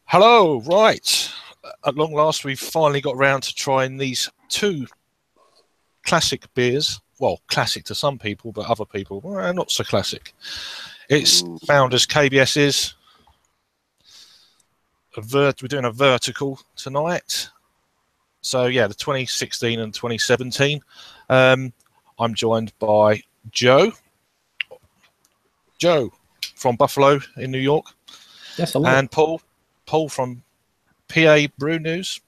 Hello, right. At long last, we've finally got around to trying these two classic beers. Well, classic to some people, but other people, well, not so classic. It's Founders KBS's. We're doing a vertical tonight. So, yeah, the 2016 and 2017. I'm joined by Joe. Joe from Buffalo in New York. Yes, hello. And Paul from PA Brew News.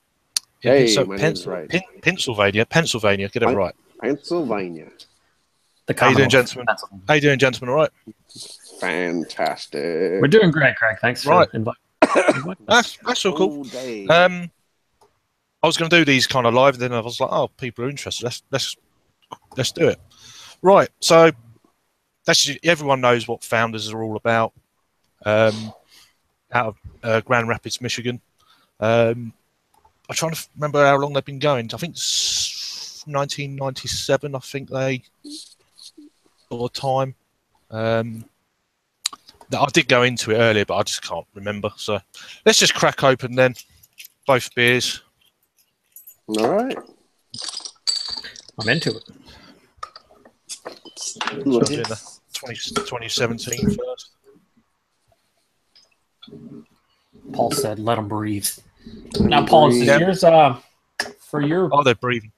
Hey, my name's right. Pennsylvania. Get it right. Pennsylvania. How you doing, gentlemen? How you doing, gentlemen? All right. Fantastic. We're doing great, Craig. Thanks for inviting. That's all cool. I was going to do these kind of live, then I was like, oh, people are interested. Let's do it. Right. So everyone knows what Founders are all about. Out of Grand Rapids, Michigan. I'm trying to remember how long they've been going. I think it's 1997. I think they got a time. I did go into it earlier, but I just can't remember. So let's just crack open then. Both beers. All right. I'm into it. Look, so the 2017 first. Paul said, "Let them breathe." Now, Paul, is yours for your? Oh, they're breathing.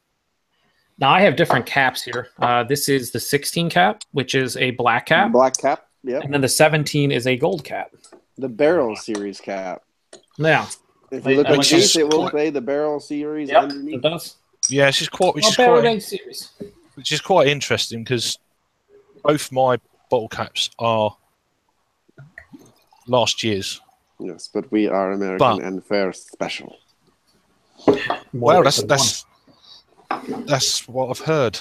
Now, I have different caps here. This is the 16 cap, which is a black cap. Black cap. Yeah. And then the 17 is a gold cap. The Barrel Series cap. Yeah. If you look at the case, it will say the Barrel Series underneath. It does. Yeah, which is quite interesting because both my bottle caps are last year's. Yes, but we are American and fair special. Well, that's what I've heard.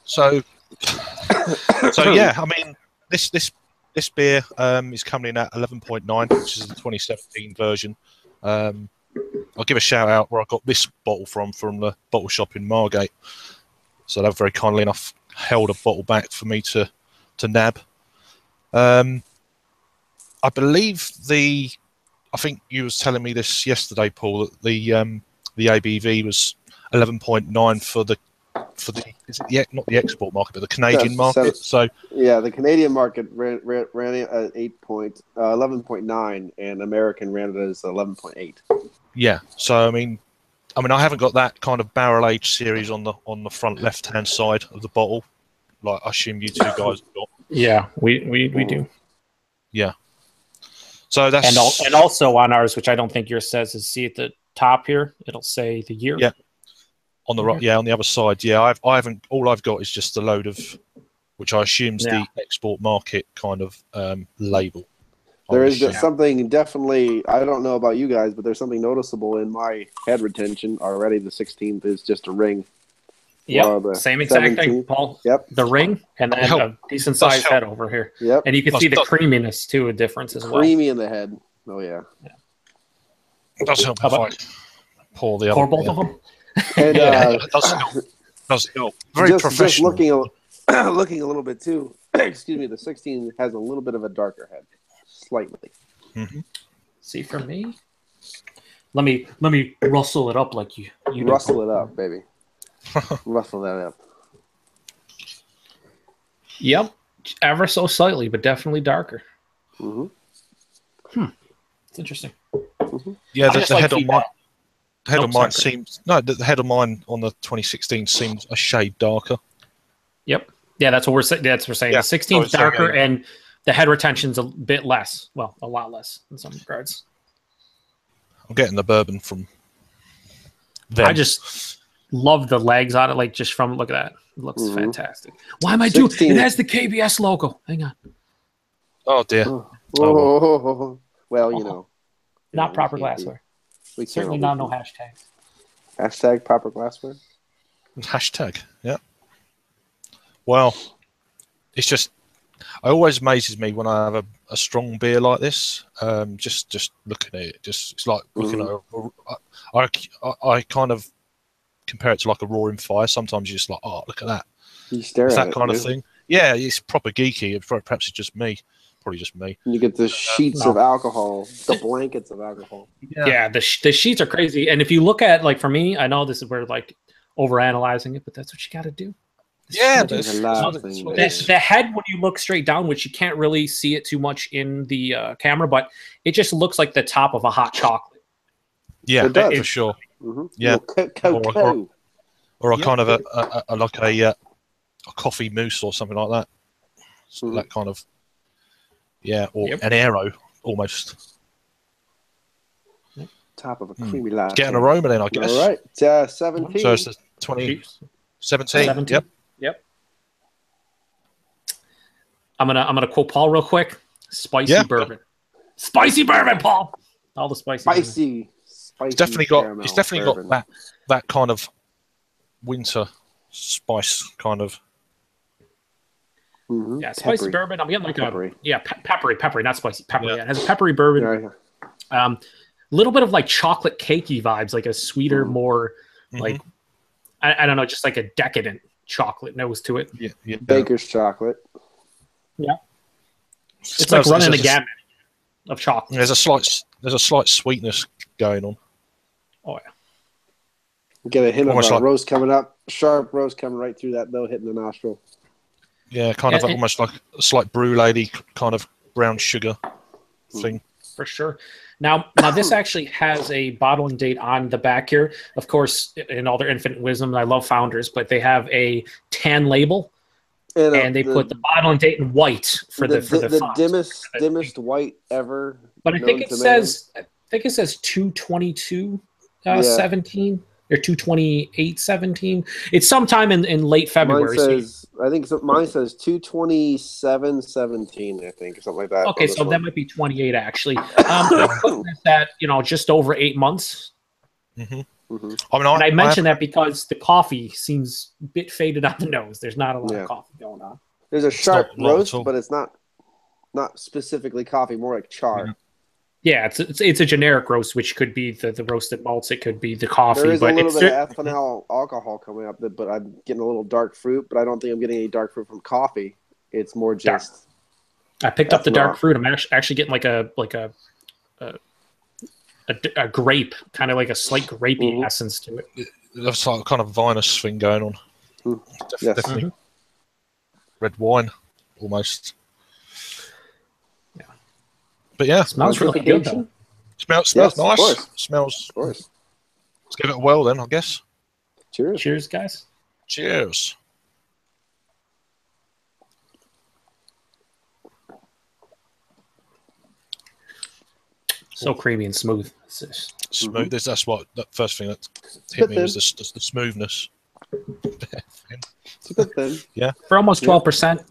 So yeah, I mean, this beer is coming in at 11.9, which is the 2017 version. I'll give a shout out where I got this bottle from the bottle shop in Margate. So they were very kindly enough held a bottle back for me to nab. I believe I think you was telling me this yesterday, Paul, that the ABV was 11.9 for the is it not the export market but the Canadian market. So yeah, the Canadian market ran it at 11.9 and American ran it as 11.8. Yeah, so I mean I haven't got that kind of barrel aged series on the front left hand side of the bottle, like I assume you two guys have got. Yeah, we do. Yeah. So that's and also on ours, which I don't think yours says, is see at the top here, it'll say the year. Yeah. On the right, yeah, on the other side, yeah. I haven't. All I've got is just a load of, which I assume's the export market kind of label. There is something definitely. I don't know about you guys, but there's something noticeable in my head retention already. The 16th is just a ring. Yep, same exact 17th. Thing, Paul. Yep, the ring and then a decent sized head over here. Yep, and you can see the creaminess too, a difference as well. Creamy in the head. Oh yeah. It does help if I pour the other. Pour both of them. And it does help. Very professional. Just looking a little bit too. Excuse me. The 16 has a little bit of a darker head, slightly. Mm-hmm. See, for me, let me rustle it up like you rustle it up, baby. Ruffle that up. Yep, ever so slightly, but definitely darker. Mm-hmm. It's interesting. Mm-hmm. Yeah, the head on mine. The head on mine seems the head on mine on the 2016 seems a shade darker. Yep. Yeah, that's what we're saying. Yeah. The 16 is darker, and the head retention's a bit less. Well, a lot less in some regards. I'm getting the bourbon from them. I just love the legs on it. Like just from look at that, it looks fantastic. Why am I doing? It has the KBS logo. Hang on. Oh dear. Well, you know. Not proper glassware. We certainly not no hashtag. Hashtag proper glassware. Hashtag, yeah. Well, it's just it always amazes me when I have a strong beer like this. Just looking at it, it's like looking at. I kind of compare it to like a roaring fire. Sometimes you're just like, oh, look at that. You stare at that it, kind of thing. Yeah, it's proper geeky. Perhaps it's just me, probably just me. You get the sheets of alcohol, the blankets of alcohol. Yeah, the sheets are crazy. And if you look at, like, for me, I know this is where, like, overanalyzing it, but that's what you got to do. Yeah, there's a lot of things. The head, when you look straight down, which you can't really see it too much in the camera, but it just looks like the top of a hot chocolate. Yeah, it does. for sure. Mm-hmm. Yeah, or a Yep. kind of a coffee mousse or something like that. So that kind of, or an aero almost. Top of a creamy latte. Get an aroma then, I guess. All right, 17. So it's the 17. Yep. I'm gonna quote Paul real quick. Spicy bourbon. Spicy bourbon, Paul. All the spicy. It's definitely got that kind of winter spice kind of. Mm-hmm. Yeah, spicy peppery. bourbon. I'm getting like peppery. Peppery, not spicy. Peppery. Yeah. It has a peppery bourbon. Yeah. Little bit of like chocolate cakey vibes, like a sweeter, more like I don't know, just like a decadent chocolate nose to it. Yeah. Baker's chocolate. Yeah. It's like running a gamut of chocolate. There's a slight sweetness going on. Oh yeah. Get a hint Almost of a like roast coming up. Sharp roast coming right through that though, hitting the nostril. Yeah, kind of almost like a slight brew lady kind of brown sugar thing. For sure. Now this actually has a bottling date on the back here. Of course, in all their infinite wisdom, I love Founders, but they have a tan label, and they put the bottling date in white for the font. dimmest white ever. But I think it says 222 17 or 228-17. It's sometime in late February. Mine says 227-17, I think, or something like that. Okay, so that might be 28 actually. They're putting this at just over 8 months. I mentioned that because the coffee seems a bit faded on the nose. There's not a lot of coffee going on. There's a sharp roast, but it's not specifically coffee, more like char. Yeah, it's a generic roast, which could be the roasted malts. It could be the coffee. There is but a little bit of ethanol alcohol coming up, but I'm getting a little dark fruit. But I don't think I'm getting any dark fruit from coffee. It's more just. I picked up the dark fruit. I'm actually getting like a grape, kind of like a slight grapey essence to it. That's like a kind of vinous thing going on. Definitely. Red wine, almost. But yeah, smells really good though. Smells nice. Smells. Of course. Let's give it a whirl then, I guess. Cheers, guys. Cheers. So creamy and smooth. Smooth. That's what the first thing that hit me was the smoothness. It's a good thing. Yeah. For almost 12%,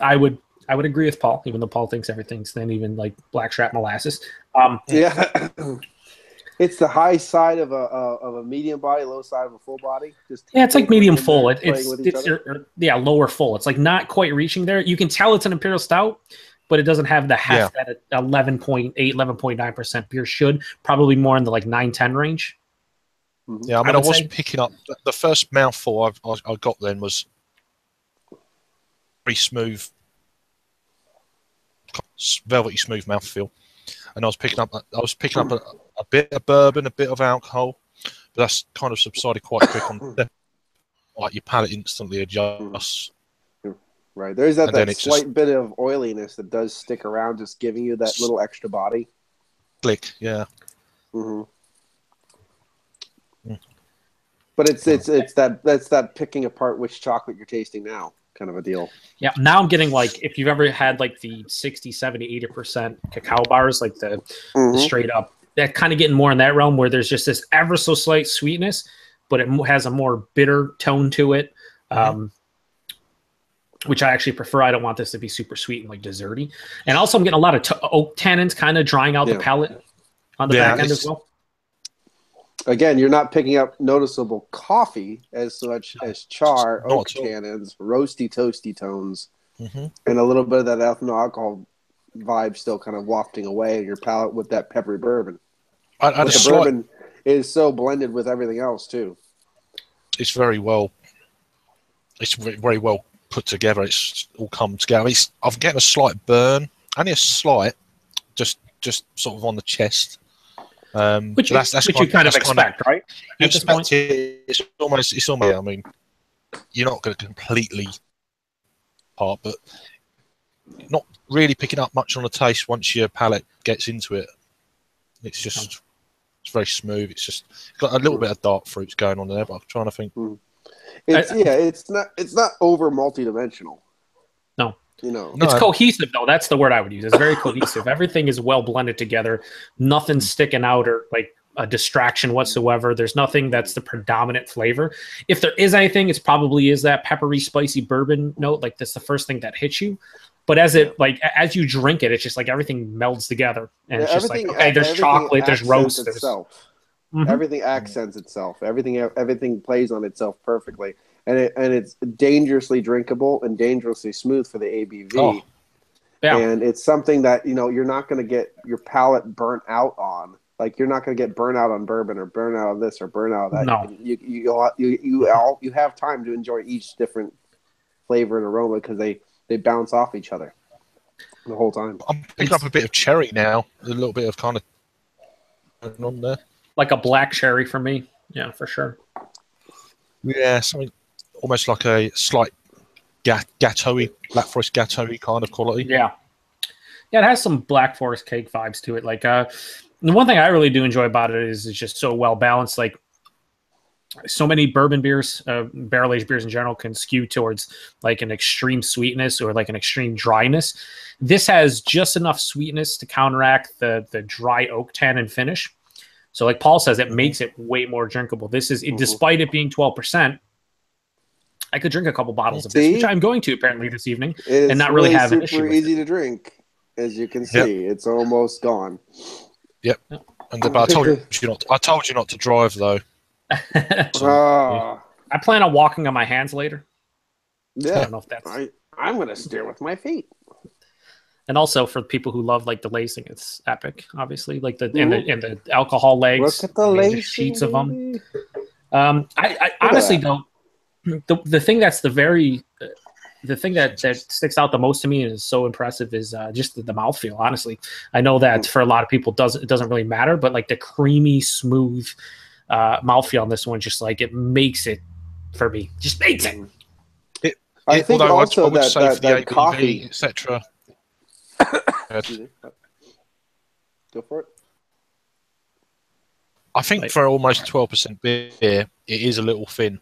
I would agree with Paul, even though Paul thinks everything's thin, even like blackstrap molasses. It's the high side of a medium body, low side of a full body. It's like medium full. It's lower full. It's like not quite reaching there. You can tell it's an Imperial Stout, but it doesn't have the heft that 11.8, 11.9% beer should. Probably more in the like 9-10 range. Yeah, I was picking up the first mouthful I got then was very smooth. Velvety smooth mouthfeel, and I was picking up a bit of bourbon, a bit of alcohol, but that's kind of subsided quite quick on like your palate instantly adjusts. Right, there's that slight bit of oiliness that does stick around, just giving you that little extra body. Click, yeah. But it's that picking apart which chocolate you're tasting now. Kind of a deal. Yeah, now I'm getting like, if you've ever had like the 60, 70, 80% cacao bars, like the straight up, that kind of getting more in that realm where there's just this ever so slight sweetness, but it has a more bitter tone to it, which I actually prefer. I don't want this to be super sweet and like desserty. And also I'm getting a lot of oak tannins kind of drying out the palate on the back end as well. Again, you're not picking up noticeable coffee as much as char, oak tannins, roasty, toasty tones, and a little bit of that ethanol alcohol vibe still kind of wafting away in your palate with that peppery bourbon. The bourbon is so blended with everything else too. It's very well put together. It's all come together. I'm getting a slight burn only a slight, just sort of on the chest. Which you kind of expect, right? You expect it. It's almost. I mean, you're not going to completely part, but not really picking up much on the taste once your palate gets into it. It's very smooth. It's got a little bit of dark fruits going on there, but I'm trying to think. It's not over multidimensional. No. No. It's cohesive, though. That's the word I would use. It's very cohesive. Everything is well blended together. Nothing's sticking out or like a distraction whatsoever. There's nothing that's the predominant flavor. If there is anything, it's probably is that peppery, spicy bourbon note. Like that's the first thing that hits you. But as you drink it, it's just like everything melds together, and it's just like, okay, there's chocolate, there's roast, everything accents itself. Everything plays on itself perfectly. And it's dangerously drinkable and dangerously smooth for the ABV. Oh. Yeah. And it's something that, you're not going to get your palate burnt out on. Like, you're not going to get burnt out on bourbon or burnt out on this or burnt out of that. No. You have time to enjoy each different flavor and aroma because they bounce off each other the whole time. I'm picking up a bit of cherry now. A little bit of kind of going on there. Like a black cherry for me. Yeah, for sure. Yeah, something almost like a slight gâteau-y, Black Forest gâteau-y kind of quality. Yeah. Yeah, it has some Black Forest cake vibes to it. Like, the one thing I really do enjoy about it is it's just so well balanced. Like, so many bourbon beers, barrel-aged beers in general, can skew towards like an extreme sweetness or like an extreme dryness. This has just enough sweetness to counteract the dry oak tannin finish. So, like Paul says, it makes it way more drinkable. This is, despite it being 12%. I could drink a couple bottles of this, which I'm going to apparently this evening, and not really have an issue with it. It's super easy to drink, as you can see. It's almost gone. Yep. And I told you not. I told you not to drive though. I plan on walking on my hands later. Yeah. I don't know if that's. I'm going to steer with my feet. And also for people who love like the lacing, it's epic. Obviously, like the and the alcohol legs. Look at the lacing, sheets of them. I honestly don't. The thing that's the thing that sticks out the most to me and is so impressive is just the mouthfeel. Honestly, I know that for a lot of people it doesn't really matter, but like the creamy, smooth mouthfeel on this one, just like it makes it for me. Just makes it. I think also that ABV, coffee, etc. Go for it. I think for almost 12% beer, it is a little thin.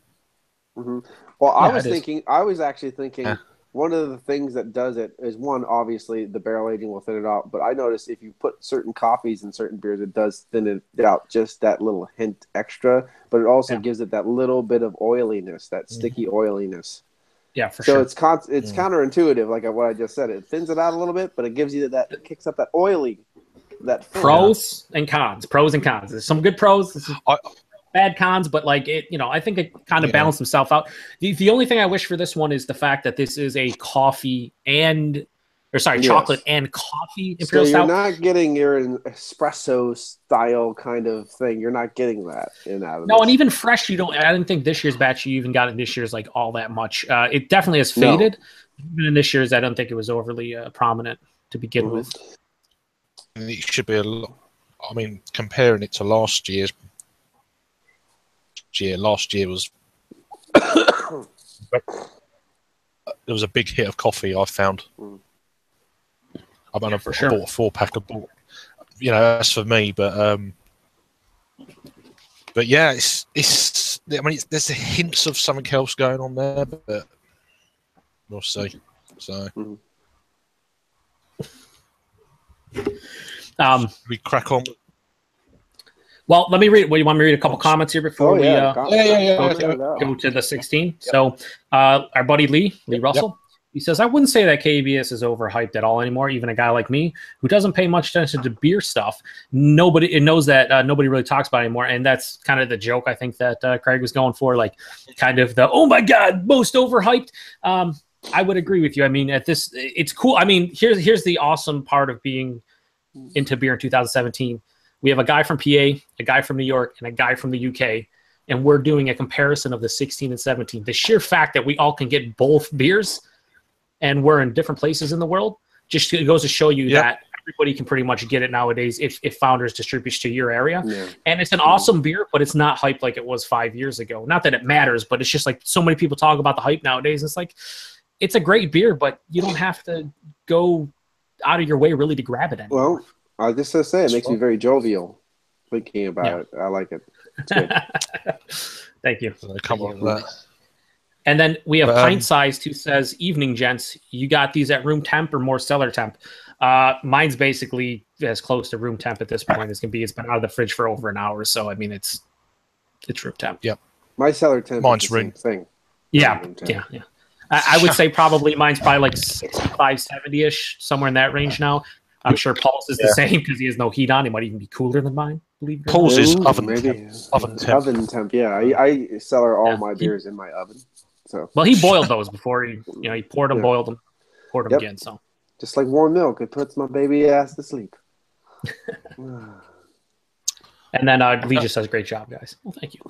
Mm-hmm. Well, I was actually thinking one of the things that does it is one, obviously the barrel aging will thin it out, but I noticed if you put certain coffees in certain beers, it does thin it out just that little hint extra, but it also gives it that little bit of oiliness, that sticky oiliness. Yeah, for sure. So it's counterintuitive, like what I just said. It thins it out a little bit, but it gives you it kicks up that oily, that pros and cons. There's some good pros. Bad cons, but like it, I think it kind of balanced himself out. The only thing I wish for this one is the fact that this is a chocolate and coffee Imperial Stout. You're not getting your espresso style kind of thing. You're not getting that out of No, and even fresh, I didn't think this year's batch you even got in this year's like all that much. It definitely has faded. Even in this year's, I don't think it was overly prominent to begin with. It should be a lot. I mean, comparing it to last year was there was a big hit of coffee I found. I mean, I bought a 4-pack of bought. That's for me, but yeah, it's. I mean, there's the hints of something else going on there, but we'll see. So, we crack on. Well, let me read. Well, you want me to read a couple comments here before we go to the 16? Yep. So, our buddy Lee Russell, he says, I wouldn't say that KBS is overhyped at all anymore. Even a guy like me who doesn't pay much attention to beer stuff, nobody knows that nobody really talks about it anymore. And that's kind of the joke I think that Craig was going for, like kind of the, oh my God, most overhyped. I would agree with you. I mean, it's cool. I mean, here's the awesome part of being into beer in 2017. We have a guy from PA, a guy from New York, and a guy from the UK, and we're doing a comparison of the 16 and 17. The sheer fact that we all can get both beers and we're in different places in the world, just it goes to show you that everybody can pretty much get it nowadays if Founders distributes to your area. Yeah. And it's an awesome beer, but it's not hype like it was 5 years ago. Not that it matters, but it's just like so many people talk about the hype nowadays. It's like, it's a great beer, but you don't have to go out of your way really to grab it anymore. Well, I was just going to say, it makes me very jovial thinking about it. I like it. It's good. Thank you. Come on with that. And then we have pint sized who says, evening, gents. You got these at room temp or more cellar temp? Mine's basically as close to room temp at this point as can be. It's been out of the fridge for over an hour, so I mean it's room temp. Yep. My cellar temp mine's is the same thing. Yeah. I would say mine's probably like 65, 70-ish, somewhere in that range now. I'm sure Paul's is the same because he has no heat on. It might even be cooler than mine. Paul's is oven temp. Oven temp, yeah. I cellar all my beers in my oven. So well, he boiled those before he poured them, boiled them, poured them again. So just like warm milk, it puts my baby ass to sleep. And then Lee just says, "Great job, guys." Well, thank you.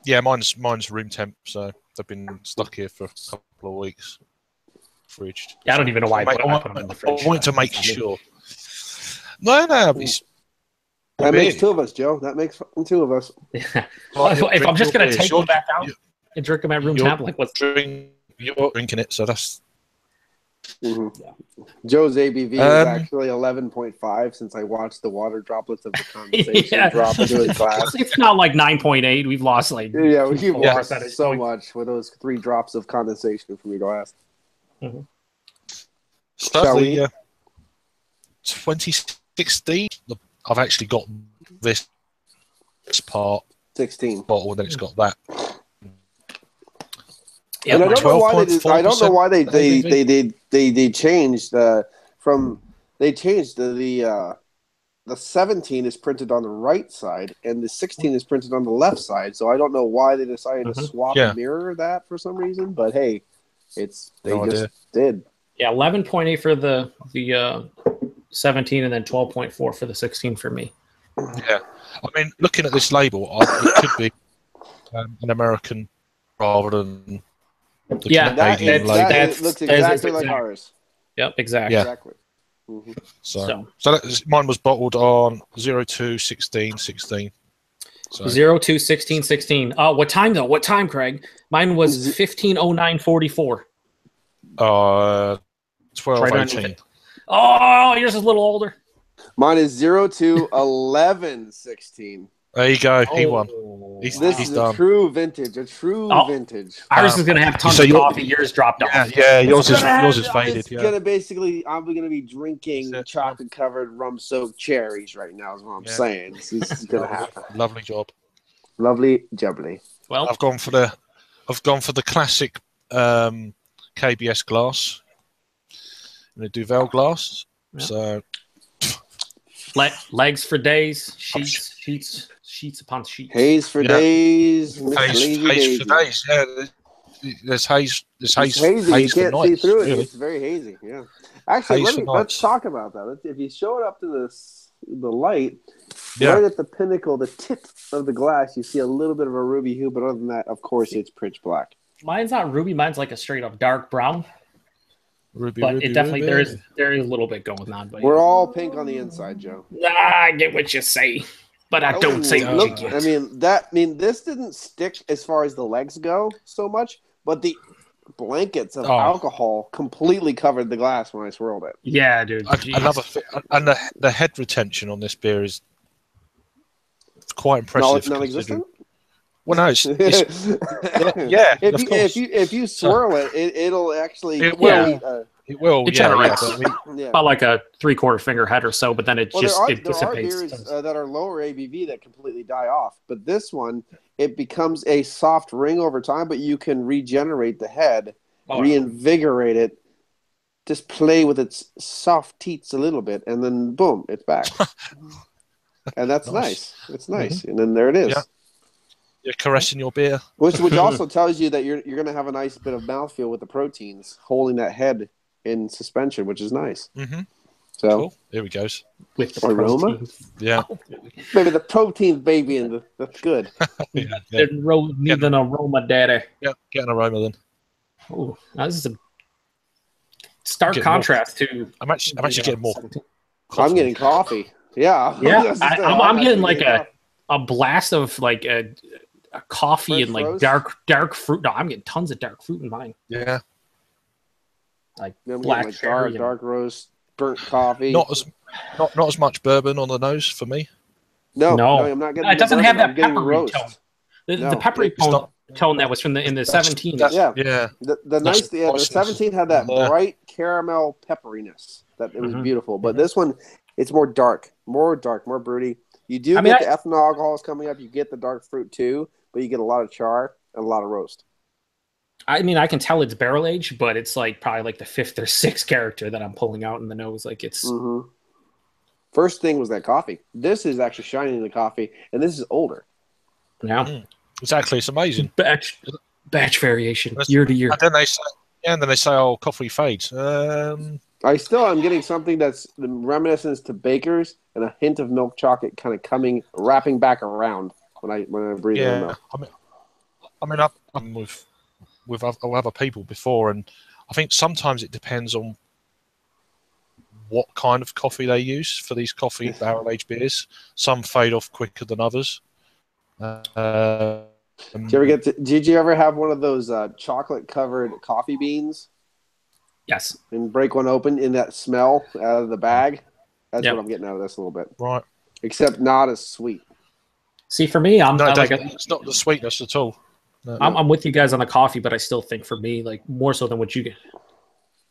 Yeah, mine's room temp, so they've been stuck here for a couple of weeks. Fridge. Yeah, I don't even know why I put them in the fridge. I wanted to make sure. No, that makes two of us, Joe. That makes two of us. Well, if I'm just going to take them back out and drink them at room temp, like what's you're drinking it, so that's. Joe's ABV is actually 11.5 since I watched the water droplets of the condensation drop into his glass. It's not like 9.8. We've lost like we've lost so much with those 3 drops of condensation from your glass. So 2016, I've actually got this part 16 bottle, and then it's got that. Yeah, and I don't know why they changed from the 17 is printed on the right side and the 16 is printed on the left side. So I don't know why they decided to swap and mirror that for some reason. But hey, they just did. Yeah, 11.8 for the 17 and then 12.4 for the 16 for me. Yeah, I mean, looking at this label, it could be an American rather than. That looks exactly like ours. Yep, exactly. Yeah. Exactly. So mine was bottled on 02/16/16. So. 02/16/16. Oh, what time though? What time, Craig? Mine was 15:09:44. 12:18. Oh, yours is a little older. Mine is 02/11/16. There you go. He won. This is done. A true vintage. Vintage. Ours is going to have tons of coffee. Yours dropped off. Yeah, yours is faded. I'm going to be drinking chocolate-covered rum-soaked cherries right now. Is what I'm saying. This is going to happen. Lovely job. Lovely jubbly. Well, I've gone for the classic KBS glass, and the Duvel glass. Yeah. So legs for days, sheets upon sheets. Haze for days. Haze for days. Yeah, there's haze. There's haze. Hazy. You can't see through it. Really. It's very hazy. Yeah. Actually, let's talk about that. If you show it up to the light, right at the pinnacle, the tip of the glass, you see a little bit of a ruby hue. But other than that, of course, it's pitch black. Mine's not ruby. Mine's like a straight up dark brown. Ruby, but it definitely there is a little bit going on. But we're all pink on the inside, Joe. I get what you say, but I don't say what you get. I mean, this didn't stick as far as the legs go so much, but the blankets of alcohol completely covered the glass when I swirled it. Yeah, dude. And the head retention on this beer is quite impressive. Non-existent? Well, no, it's If you swirl it'll actually. It will. It will. It generates about like a 3/4 finger head or so, but then it dissipates. There are beers that are lower ABV that completely die off, but this one it becomes a soft ring over time. But you can regenerate the head, reinvigorate it, just play with its soft teats a little bit, and then boom, it's back. And that's nice. It's nice, and then there it is. Yeah. You're caressing your beer. Which also tells you that you're going to have a nice bit of mouthfeel with the proteins holding that head in suspension, which is nice. Mm-hmm. So cool. Here we go. With the aroma? Proteins. Yeah. Maybe the proteins, baby, and that's good. Need an aroma, daddy. Yeah, get an aroma then. Oh, this is a stark contrast to. I'm actually getting more. I'm getting coffee. Yeah. Yeah. I'm getting like a blast of like a coffee French and like roast? dark fruit. No, I'm getting tons of dark fruit in mine. Yeah. Like black like dark roast, burnt coffee. Not as much bourbon on the nose for me. No, I'm not getting. It doesn't bourbon. have that peppery tone. The peppery tone that was from in the 17. Yeah. The 17 had that bright caramel pepperiness that it was beautiful. But this one, it's more dark, more broody. You do get the ethanol alcohols coming up. You get the dark fruit too, but you get a lot of char and a lot of roast. I mean, I can tell it's barrel aged, but it's like probably like the 5th or 6th character that I'm pulling out in the nose. Like it's. First thing was that coffee. This is actually shining in the coffee, and this is older. Yeah, exactly. It's amazing. Batch variation, year to year. And then they say, "Oh, coffee fades." I'm getting something that's the reminiscence to Baker's and a hint of milk chocolate, kind of wrapping back around when I breathe in the milk. I'm with other people before, and I think sometimes it depends on what kind of coffee they use for these coffee barrel-aged beers. Some fade off quicker than others. Did you ever have one of those chocolate-covered coffee beans? Yes. And break one open in that smell out of the bag? That's what I'm getting out of this a little bit. Right. Except not as sweet. See, for me, it's not the sweetness at all. No. I'm with you guys on the coffee, but I still think for me, like more so than what you get.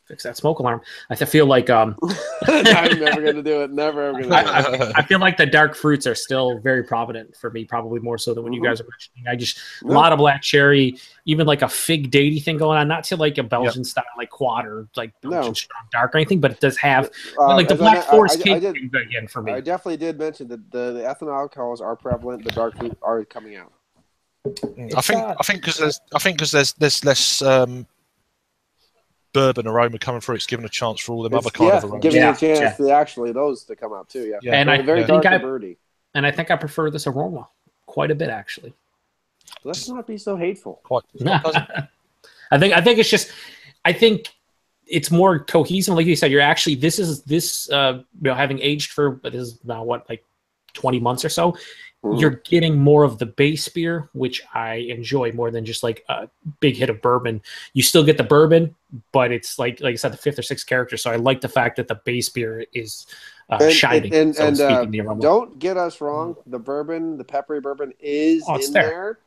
Fix that smoke alarm. I feel like I'm never gonna do it. Never ever gonna do it. I feel like the dark fruits are still very prominent for me, probably more so than what you guys are mentioning. A lot of black cherry, even like a fig datey thing going on. Not to like a Belgian style like quad or like Belgian strong dark or anything, but it does have like the Black Forest cake thing again for me. I definitely did mention that the ethanol alcohols are prevalent. The dark fruit are coming out. I think because there's less bourbon aroma coming through, it's given a chance for all them other kind of aromas. Giving a chance to actually those to come out too. Yeah. And I very dark and birdy. And I think I prefer this aroma quite a bit actually. Let's not be so hateful. Quite. I think it's just it's more cohesive. Like you said, you're actually having aged for this is now like 20 months or so. You're getting more of the base beer, which I enjoy more than just like a big hit of bourbon. You still get the bourbon, but it's like I said, the 5th or 6th character. So I like the fact that the base beer is shining. And don't get us wrong. The bourbon, the peppery bourbon is in there.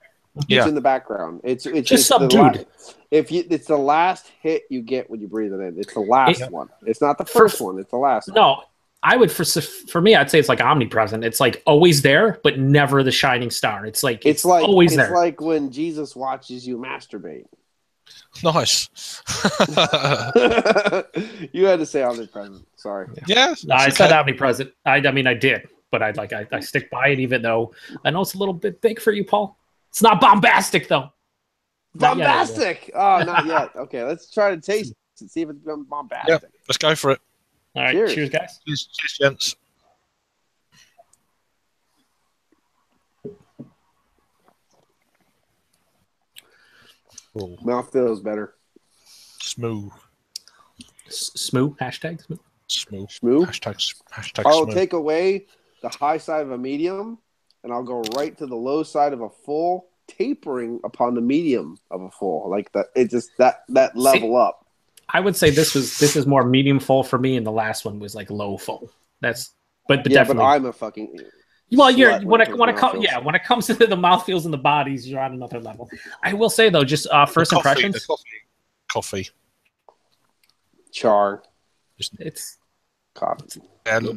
It's in the background. It's just subdued. It's the last hit you get when you breathe it in. It's the last one. It's not the first one. It's the last one. No. I would for me, I'd say it's like omnipresent. It's like always there, but never the shining star. It's like always there. It's like when Jesus watches you masturbate. Nice. You had to say omnipresent. Sorry. Yeah. No, I said omnipresent. I mean, I did, but I stick by it, even though I know it's a little bit big for you, Paul. It's not bombastic though. Bombastic. Oh, not yet. Okay, let's try to taste it and see if it's bombastic. Yeah, let's go for it. All right, cheers guys. Cheers, gents. Mouth feels better. Smooth. Smooth. Hashtag smooth. Smooth. Hashtag I'll smooth. take away the high side of a medium, and I'll go right to the low side of a full, tapering upon the medium of a full. Like that, it's just that level up. I would say this is more medium full for me, and the last one was like low full. But definitely. But I'm a fucking. Well, when it comes to the mouthfeels and the bodies, you're on another level. I will say though, just first impressions. Coffee. Char. It's coffee. A little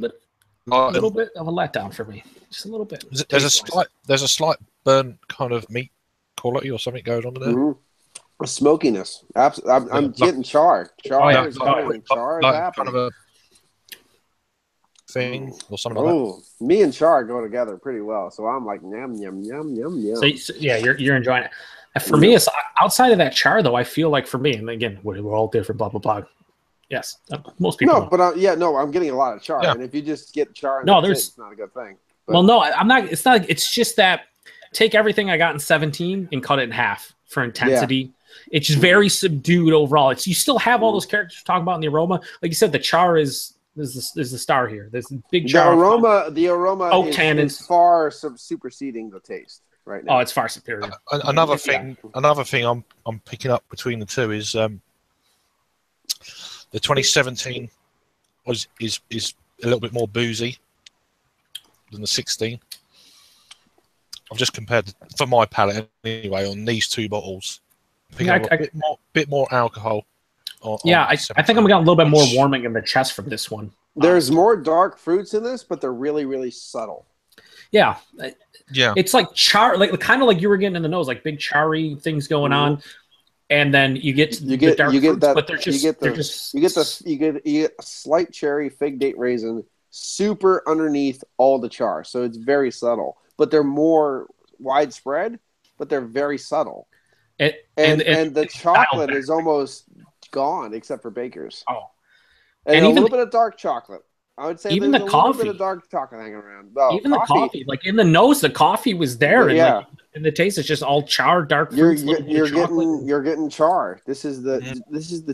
bit of a letdown for me. Just a little bit. There's a slight burnt kind of meat quality or something going on in there. Mm-hmm. A smokiness. I'm getting char. Char is happening. Char is happening. Kind of a thing or something like that. Me and char go together pretty well. So I'm like, yum, yum, yum, yum, yum. So yeah, you're enjoying it. For me, it's outside of that char, though. I feel like for me, and again, we're all different, blah, blah, blah. Yes, most people. No, but I'm getting a lot of char. Yeah. And if you just get char, it's not a good thing. But, well, no, I'm not. It's not. It's just that take everything I got in 17 and cut it in half for intensity. It's very subdued overall. You still have all those characters we're talking about in the aroma. Like you said, the char is the star here. There's big char. The aroma is far superseding the taste right now. Oh, it's far superior. Another thing I'm picking up between the two is the 2017 is a little bit more boozy than the 16. I've just compared, for my palate anyway, on these two bottles. A bit more alcohol. I think I'm getting a little bit more warming in the chest from this one. There's more dark fruits in this, but they're really, really subtle. Yeah. It's like char, like kind of like you were getting in the nose, like big charry things going on, and then you get the dark fruits, but they're just you get a slight cherry, fig date raisin, super underneath all the char, so it's very subtle. But they're more widespread, but they're very subtle. And the chocolate is almost gone, except for Baker's. Oh, and a little bit of dark chocolate. I would say even there's the a coffee, little bit of dark chocolate hanging around. Even the coffee, like in the nose, the coffee was there, and in the taste, it's just all char, dark fruits. You're getting char. This is the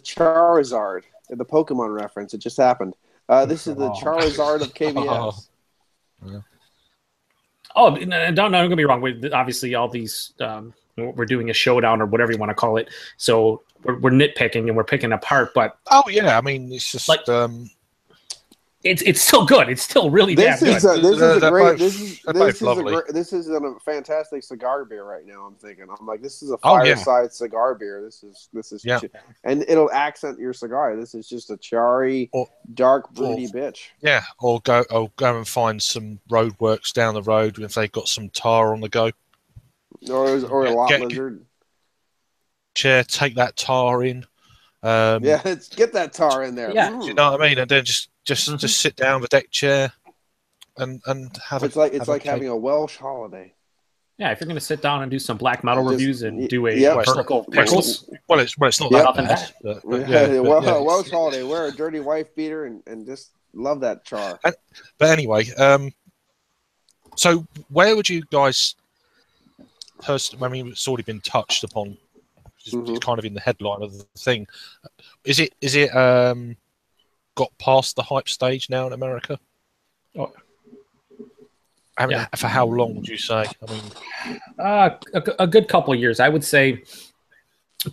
Charizard, the Pokemon reference. It just happened. This is the Charizard of KBS. Oh, don't get me wrong. Obviously, all these we're doing a showdown or whatever you want to call it. So we're nitpicking and we're picking apart. But I mean, it's just like it's still good. It's still really damn good. This is a fantastic cigar beer right now. I'm thinking. I'm like, this is a fireside cigar beer. This is and it'll accent your cigar. This is just a charry, dark, broody bitch. Yeah, or go and find some roadworks down the road if they've got some tar on the go. Or a lot lizard. Take that tar in. Get that tar in there. Yeah, do you know what I mean? And then just sit down the deck chair and have it's like having a Welsh holiday. Yeah, if you're going to sit down and do some black metal reviews and do a vertical pickles, it's not that bad. Welsh holiday. Wear a dirty wife beater and just love that char. But anyway, so where would you guys? I mean, it's already been touched upon. It's kind of in the headline of the thing. Is it got past the hype stage now in America? Oh. I mean, for how long would you say? I mean, a good couple of years. I would say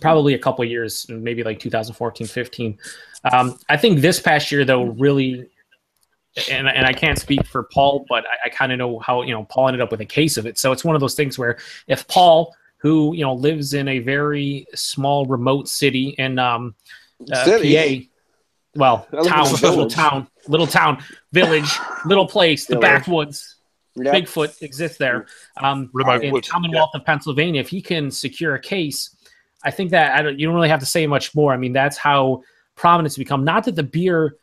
probably a couple of years, maybe like 2014, 15. I think this past year, though, really, and I can't speak for Paul, but I kind of know how, Paul ended up with a case of it. So it's one of those things where if Paul, who, lives in a very small, remote city in PA, well, little town, village, little place, the backwoods, Bigfoot exists there. In the Commonwealth of Pennsylvania, if he can secure a case, I think that you don't really have to say much more. I mean, that's how prominent it's become. Not that the beer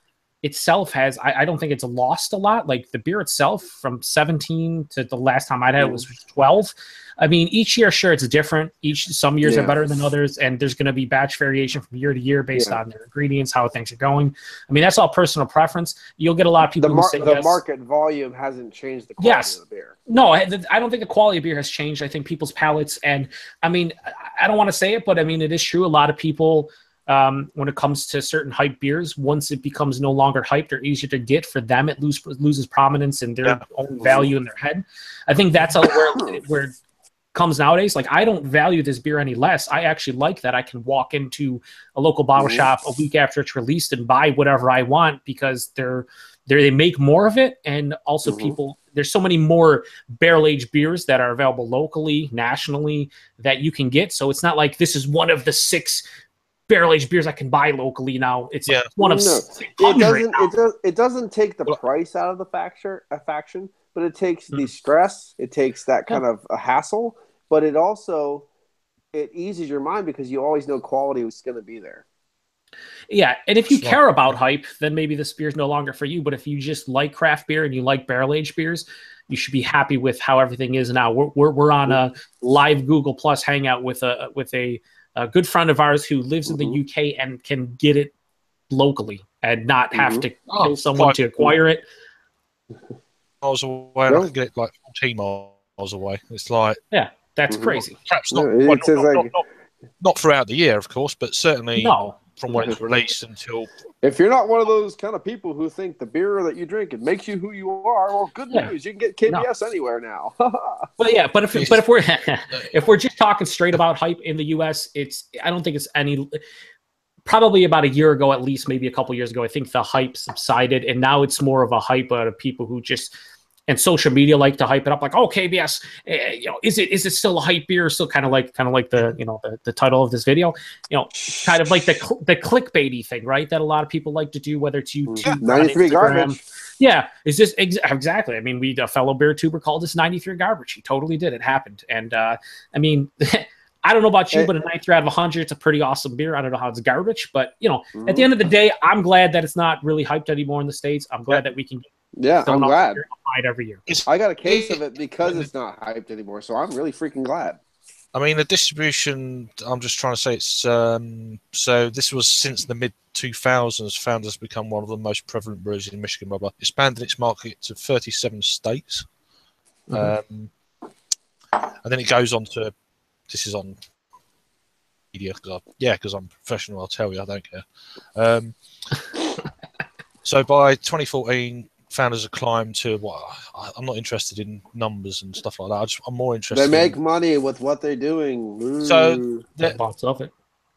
itself has, I don't think it's lost a lot. Like the beer itself from 17 to the last time I'd had it was 12. I mean, each year, sure, it's different. Some years are better than others, and there's going to be batch variation from year to year based on their ingredients, how things are going. I mean, that's all personal preference. You'll get a lot of people who say the market volume hasn't changed the quality of the beer. No, I don't think the quality of beer has changed. I think people's palates, and I mean, I don't want to say it, but I mean, it is true. A lot of people, when it comes to certain hype beers, once it becomes no longer hyped or easier to get for them, it loses prominence and their own value in their head. I think that's where it comes nowadays. Like, I don't value this beer any less. I actually like that I can walk into a local bottle shop a week after it's released and buy whatever I want because they make more of it. And also there's so many more barrel-aged beers that are available locally, nationally, that you can get. So it's not like this is one of the 6 barrel-aged beers I can buy locally now. It's like one of 600. It doesn't take the price out of the faction, but it takes the stress. It takes that kind of a hassle, but it eases your mind because you always know quality is going to be there. Yeah, and if you care about hype, then maybe this beer is no longer for you. But if you just like craft beer and you like barrel-aged beers, you should be happy with how everything is now. We're on a live Google Plus hangout with a good friend of ours who lives in the UK and can get it locally and not have to kill someone to acquire it. Miles away, and I can get it like 14 miles away. It's like that's crazy. Perhaps not. not throughout the year, of course, but certainly from when it's released until. If you're not one of those kind of people who think the beer that you drink it makes you who you are, well, good news, you can get KBS anywhere now. But yeah, but if we're if we're just talking straight about hype in the U.S., I don't think it's any. Probably about a year ago, at least, maybe a couple years ago, I think the hype subsided, and now it's more of a hype out of people who just. And social media like to hype it up, like, oh, KBS, is it still a hype beer? Still kind of like the the title of this video, kind of like the clickbaity thing, right? That a lot of people like to do, whether it's YouTube, 93 garbage. Yeah, is this exactly? I mean, a fellow beer tuber called this 93 garbage. He totally did. It happened, and I mean. I don't know about you, but a 93 out of 100, it's a pretty awesome beer. I don't know how it's garbage, but at the end of the day, I'm glad that it's not really hyped anymore in the States. I'm glad that we can. I'm glad. Every year. I got a case of it because it's not hyped anymore, so I'm really freaking glad. I mean, the distribution. I'm just trying to say it's so. This was since the mid 2000s. Founders become one of the most prevalent brewers in Michigan. Rubber expanded its market to 37 states, and then it goes on to. This is on media because I'm professional. I'll tell you, I don't care. So by 2014, Founders have climbed to what? I'm not interested in numbers and stuff like that. I'm more interested. They make money with what they're doing. Ooh. So lots of it.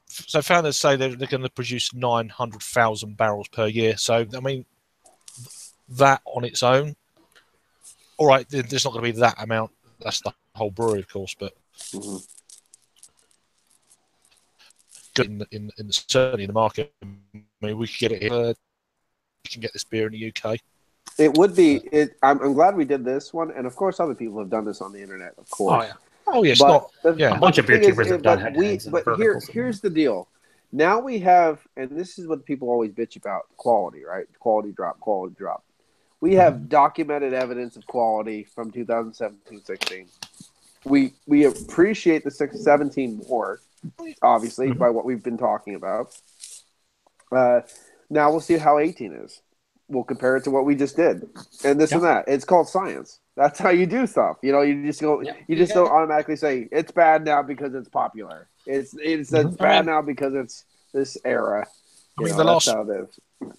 So Founders say they're going to produce 900,000 barrels per year. So I mean, that on its own, all right. There's not going to be that amount. That's the whole brewery, of course, but. Good in certainly in the market. I mean, we could get it here. We can get this beer in the UK. It would be. I'm glad we did this one, and of course, other people have done this on the internet. Of course. Oh yeah. A bunch of beer tubers have done it. But here's the deal. Now we have, and this is what people always bitch about: quality, right? Quality drop. We have documented evidence of quality from 2017-16. We appreciate the 17 more, obviously, by what we've been talking about. Now we'll see how 18 is. We'll compare it to what we just did, and this and that. It's called science. That's how you do stuff. You just go. You just don't automatically say it's bad now because it's popular. It's bad now because it's this era. I mean, the last. How it is.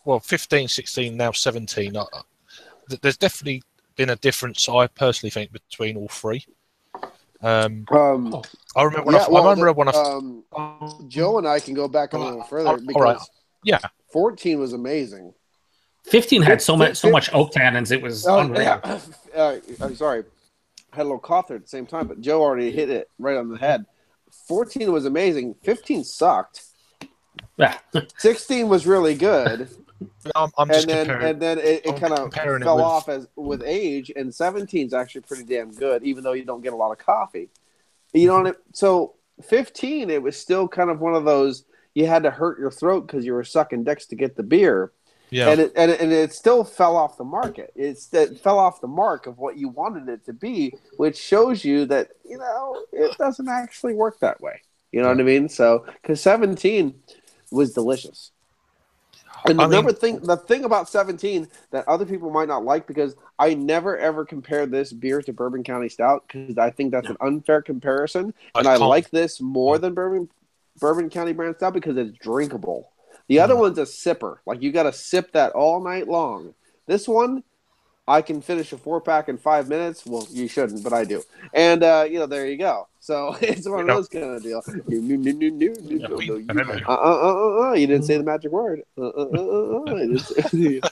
Well, 15, 16, now 17. There's definitely been a difference, I personally think, between all three. I remember when Joe and I can go back a little further because 14 was amazing. 15 had so much oak tannins, it was unreal. I'm sorry, I had a little cough there at the same time, but Joe already hit it right on the head. 14 was amazing. 15 sucked. 16 was really good. I'm just comparing. And then it kind of fell off with age, and 17 is actually pretty damn good, even though you don't get a lot of coffee. So 15, it was still kind of one of those you had to hurt your throat because you were sucking dicks to get the beer. Yeah, and it still fell off the market. It fell off the mark of what you wanted it to be, which shows you that it doesn't actually work that way. You know what I mean? So because 17 was delicious. And the thing about 17 that other people might not like, because I never ever compare this beer to Bourbon County Stout because I think that's an unfair comparison, and I like this more than Bourbon County Brand Stout because it's drinkable. The other one's a sipper, like you got to sip that all night long. This one, I can finish a 4-pack in 5 minutes. Well, you shouldn't, but I do. And there you go. So it's one of those kind of deal. You didn't say the magic word.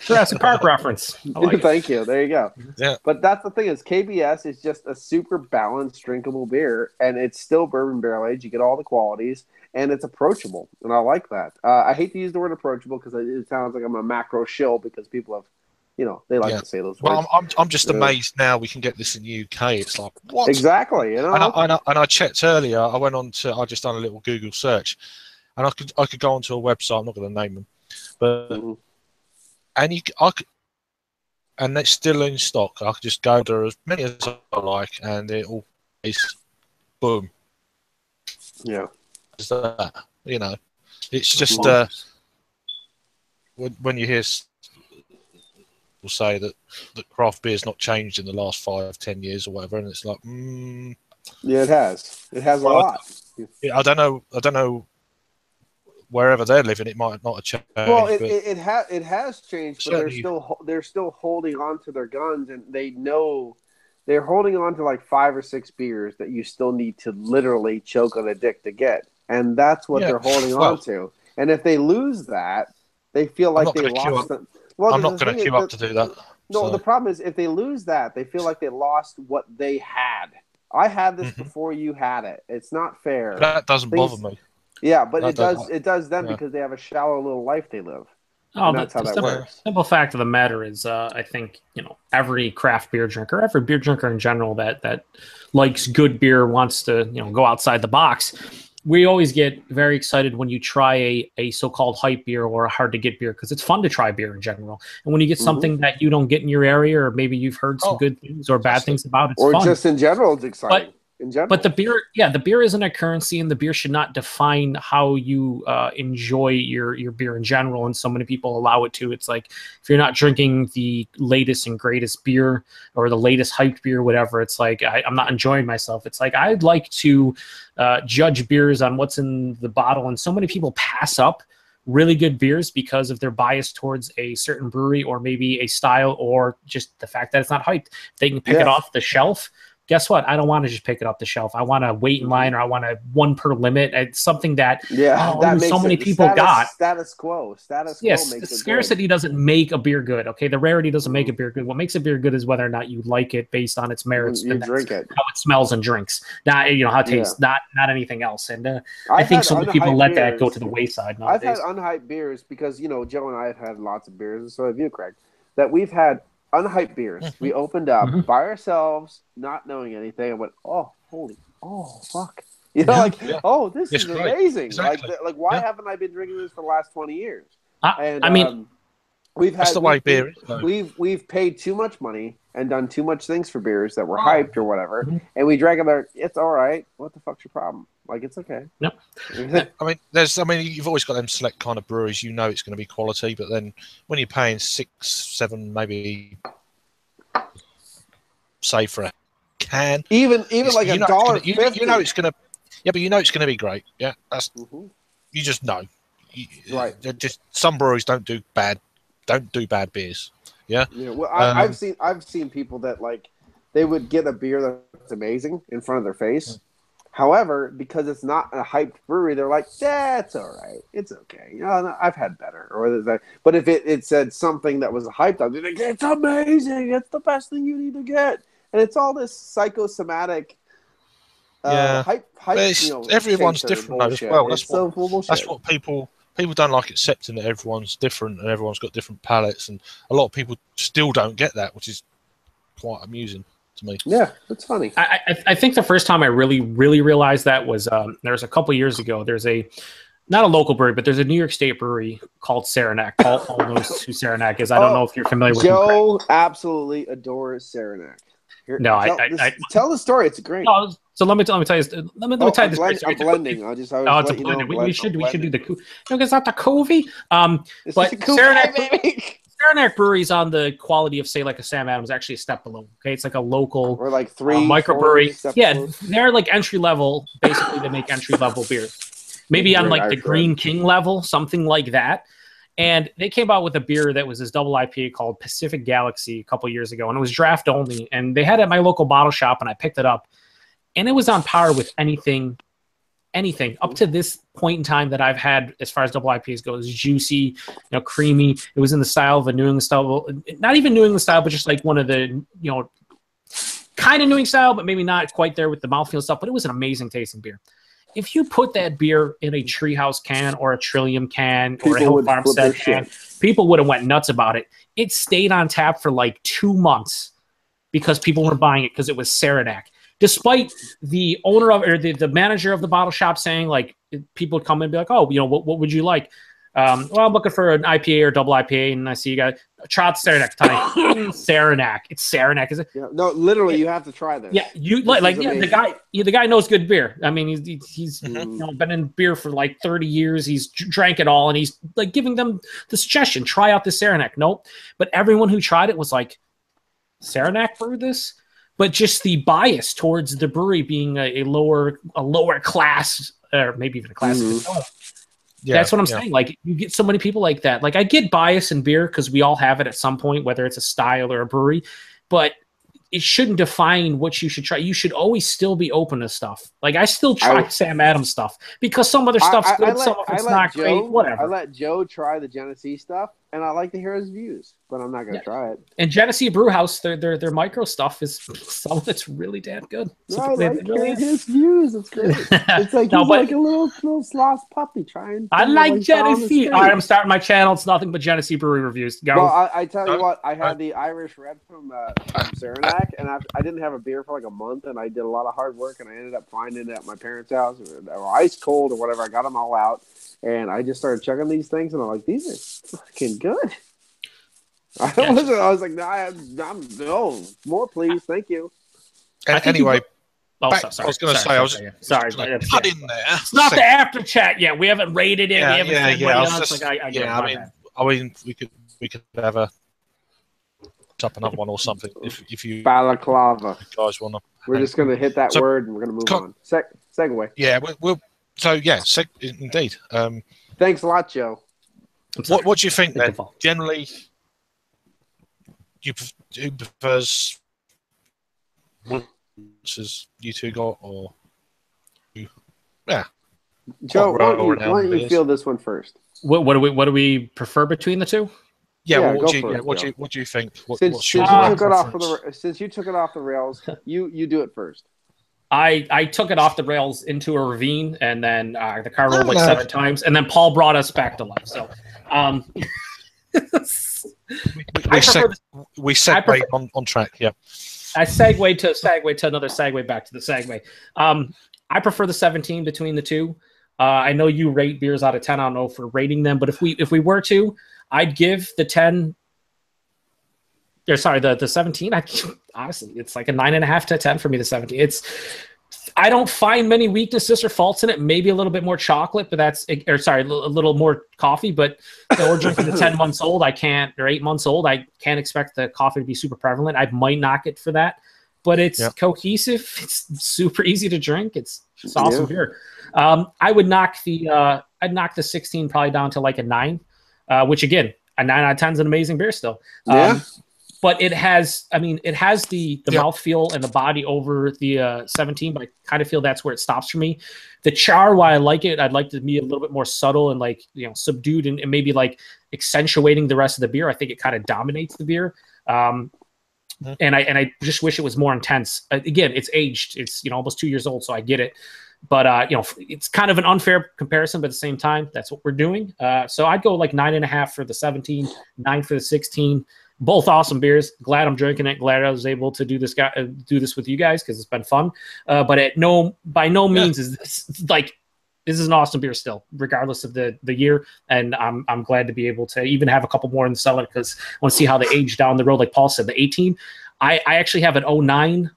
Jurassic Park reference. Thank you. There you go. Yeah. But that's the thing is KBS is just a super balanced, drinkable beer, and it's still bourbon barrel aged. You get all the qualities, and it's approachable, and I like that. I hate to use the word approachable because it sounds like I'm a macro shill because people have. They like to say those words. Well, I'm just amazed now we can get this in the UK. It's like, what? Exactly. And I checked earlier. I just done a little Google search, and I could go onto a website. I'm not going to name them, but and it's still in stock. I could just go there as many as I like, and it all is boom. Yeah. It's that, it's just when you hear. Will say that craft beer's not changed in the last 5-10 years or whatever, and it's like, yeah, it has a lot. I don't know. Wherever they're living, it might not have changed. Well, it has changed, but they're still holding on to their guns, and they know they're holding on to like 5 or 6 beers that you still need to literally choke on a dick to get, and that's what they're holding on to. And if they lose that, they feel like they lost them. Well, I'm not going to queue up to do that. No, the problem is if they lose that, they feel like they lost what they had. I had this before you had it. It's not fair. That doesn't bother me. Yeah, but it does them because they have a shallow little life they live. Oh, that's how that works. Simple fact of the matter is, I think every craft beer drinker, every beer drinker in general that likes good beer, wants to go outside the box. We always get very excited when you try a so-called hype beer or a hard-to-get beer because it's fun to try beer in general. And when you get something that you don't get in your area, or maybe you've heard some good things or bad things about, it's fun. Or just in general, it's exciting. But the beer isn't a currency, and the beer should not define how you enjoy your beer in general. And so many people allow it to. It's like if you're not drinking the latest and greatest beer or the latest hyped beer, whatever, it's like I'm not enjoying myself. It's like I'd like to judge beers on what's in the bottle, and so many people pass up really good beers because of their bias towards a certain brewery or maybe a style or just the fact that it's not hyped. They can pick it off the shelf. Guess what? I don't want to just pick it off the shelf. I want to wait in line, or I want a 1 per limit. It's something that so many people got. Status quo. Yes, makes the scarcity doesn't make a beer good. Okay, the rarity doesn't make a beer good. What makes a beer good is whether or not you like it based on its merits. You drink it, how it smells and drinks. Not how it tastes. Not anything else. And I think so many people let that go to the wayside nowadays. I've had unhyped beers because Joe and I have had lots of beers, and so have you, Craig. That we've had unhyped beers. We opened up by ourselves, not knowing anything. I went, fuck. This is amazing. Exactly. Like why haven't I been drinking this for the last 20 years? We've had that's the way beer is. We've paid too much money and done too much things for beers that were hyped or whatever, and we drank them. It's all right. What the fuck's your problem? Like, it's okay. Yep. You've always got them select kind of breweries. You know it's going to be quality, but then when you're paying 6, 7, maybe, say for a can, even like $1.50, you know it's going to. Yeah, but you know it's going to be great. Yeah, that's you just know. Right. Just some breweries don't do bad beers. Yeah. Well, I've seen people that like they would get a beer that's amazing in front of their face. However, because it's not a hyped brewery, they're like, that's all right. It's okay. I've had better. But if it said something that was hyped, I'd be like, it's amazing. It's the best thing you need to get. And it's all this psychosomatic hype. Everyone's different though, as well. That's what people don't like, accepting that everyone's different and everyone's got different palates. And a lot of people still don't get that, which is quite amusing to me. Yeah, it's funny. I think the first time I really realized that was there was a couple years ago. There's not a local brewery, but there's a New York State brewery called Saranac. Paul knows who Saranac is. I don't know if you're familiar with Joe. Absolutely adores Saranac. Tell the story. It's great. No, so let me tell you. Let me tell you this. I'm blending. It's a blending. We should do the it's not the Covey. But Saranac Brewery's on the quality of, say, like a Sam Adams, actually a step below. Okay, it's like a local or like microbrewery. Yeah, they're like entry level. Basically, they make entry level beer. Maybe on like the Green King level, something like that. And they came out with a beer that was this double IPA called Pacific Galaxy a couple years ago, and it was draft only. And they had it at my local bottle shop, and I picked it up, and it was on par with anything up to this point in time that I've had as far as double IPAs goes. Juicy, creamy. It was in the style of a New England style, not even New England style, but just like one of the kind of New England style, but maybe not quite there with the mouthfeel stuff. But it was an amazing tasting beer. If you put that beer in a Treehouse can or a Trillium can or a Hill Farmstead can, people would have went nuts about it. It stayed on tap for like 2 months because people were buying it because it was Saranac. Despite the owner of, or the manager of the bottle shop saying, like, people would come in and be like, oh, what would you like? Well, I'm looking for an IPA or double IPA, and I see you got Trot Saranac tonight. Saranac, it's Saranac, is it? Yeah, no, literally, you have to try this. Yeah, the guy knows good beer. I mean, he's been in beer for like 30 years. He's drank it all, and he's like giving them the suggestion: try out the Saranac. Nope, but everyone who tried it was like, Saranac brewed this. but just the bias towards the brewery being a lower class, or maybe even a class of its own. Yeah, that's what I'm saying. Like, you get so many people like that. Like, I get bias in beer because we all have it at some point, whether it's a style or a brewery, but it shouldn't define what you should try. You should always still be open to stuff. Like, I still try Sam Adams stuff because some other stuff's good, some of it's not great, whatever. I let Joe try the Genesee stuff, and I like to hear his views, but I'm not going to try it. And Genesee Brewhouse, their micro stuff is some of it's really damn good. No, I like hearing his views. It's great. It's like he's like a little sloth puppy trying. I like Genesee. All right, I'm starting my channel. It's nothing but Genesee Brewery reviews. Go. Well, I tell you what, I had the Irish Red from Saranac, and I didn't have a beer for like a month, and I did a lot of hard work, and I ended up finding it at my parents' house, or ice cold or whatever. I got them all out, and I just started chugging these things, and I'm like, these are fucking good. I was like, no, more please, thank you. Anyway, sorry. I was going to say, I was sorry, cut in there. It's not the after chat yet. We haven't rated it. Yeah, we haven't I mean, we could have a up another one or something if you balaclava guys want to. We're just going to hit that word and we're going to move on. Segue. Yeah, we'll. So indeed. Thanks a lot, Joe. What do you think then? Generally, who prefers as you two got, or Joe? Why don't you feel this one first? What do we prefer between the two? Yeah, what do you think? Since you took it off the rails, you do it first. I took it off the rails into a ravine, and then the car rolled like 7 times, and then Paul brought us back to life. So, we segue on track. Yeah, I segue to another segue back to the segue. I prefer the 17 between the two. I know you rate beers out of 10. I don't know for rating them, but if we were to, I'd give the 10. Or sorry, the 17. Honestly, it's like a 9.5 to 10 for me. The 17. I don't find many weaknesses or faults in it. Maybe a little bit more chocolate, but a little more coffee. But we're drinking the 10 months old. I can't, or 8 months old. I can't expect the coffee to be super prevalent. I might knock it for that, but it's cohesive. It's super easy to drink. It's awesome beer. I would knock I'd knock the 16 probably down to like a 9, which again, a 9 out of 10 is an amazing beer still. But it has the mouthfeel and the body over the 17, but I kind of feel that's where it stops for me. The char, while I like it, I'd like to be a little bit more subtle and like, subdued and maybe like accentuating the rest of the beer. I think it kind of dominates the beer. And I just wish it was more intense. Again, it's aged. It's, almost 2 years old, so I get it. But, it's kind of an unfair comparison, but at the same time, that's what we're doing. So I'd go like 9.5 for the 17, 9 for the 16. Both awesome beers. Glad I'm drinking it. Glad I was able to do this with you guys because it's been fun. But by no means is this like, this is an awesome beer still, regardless of the year. And I'm glad to be able to even have a couple more in the cellar because I want to see how they age down the road. Like Paul said, the 18. I actually have an 09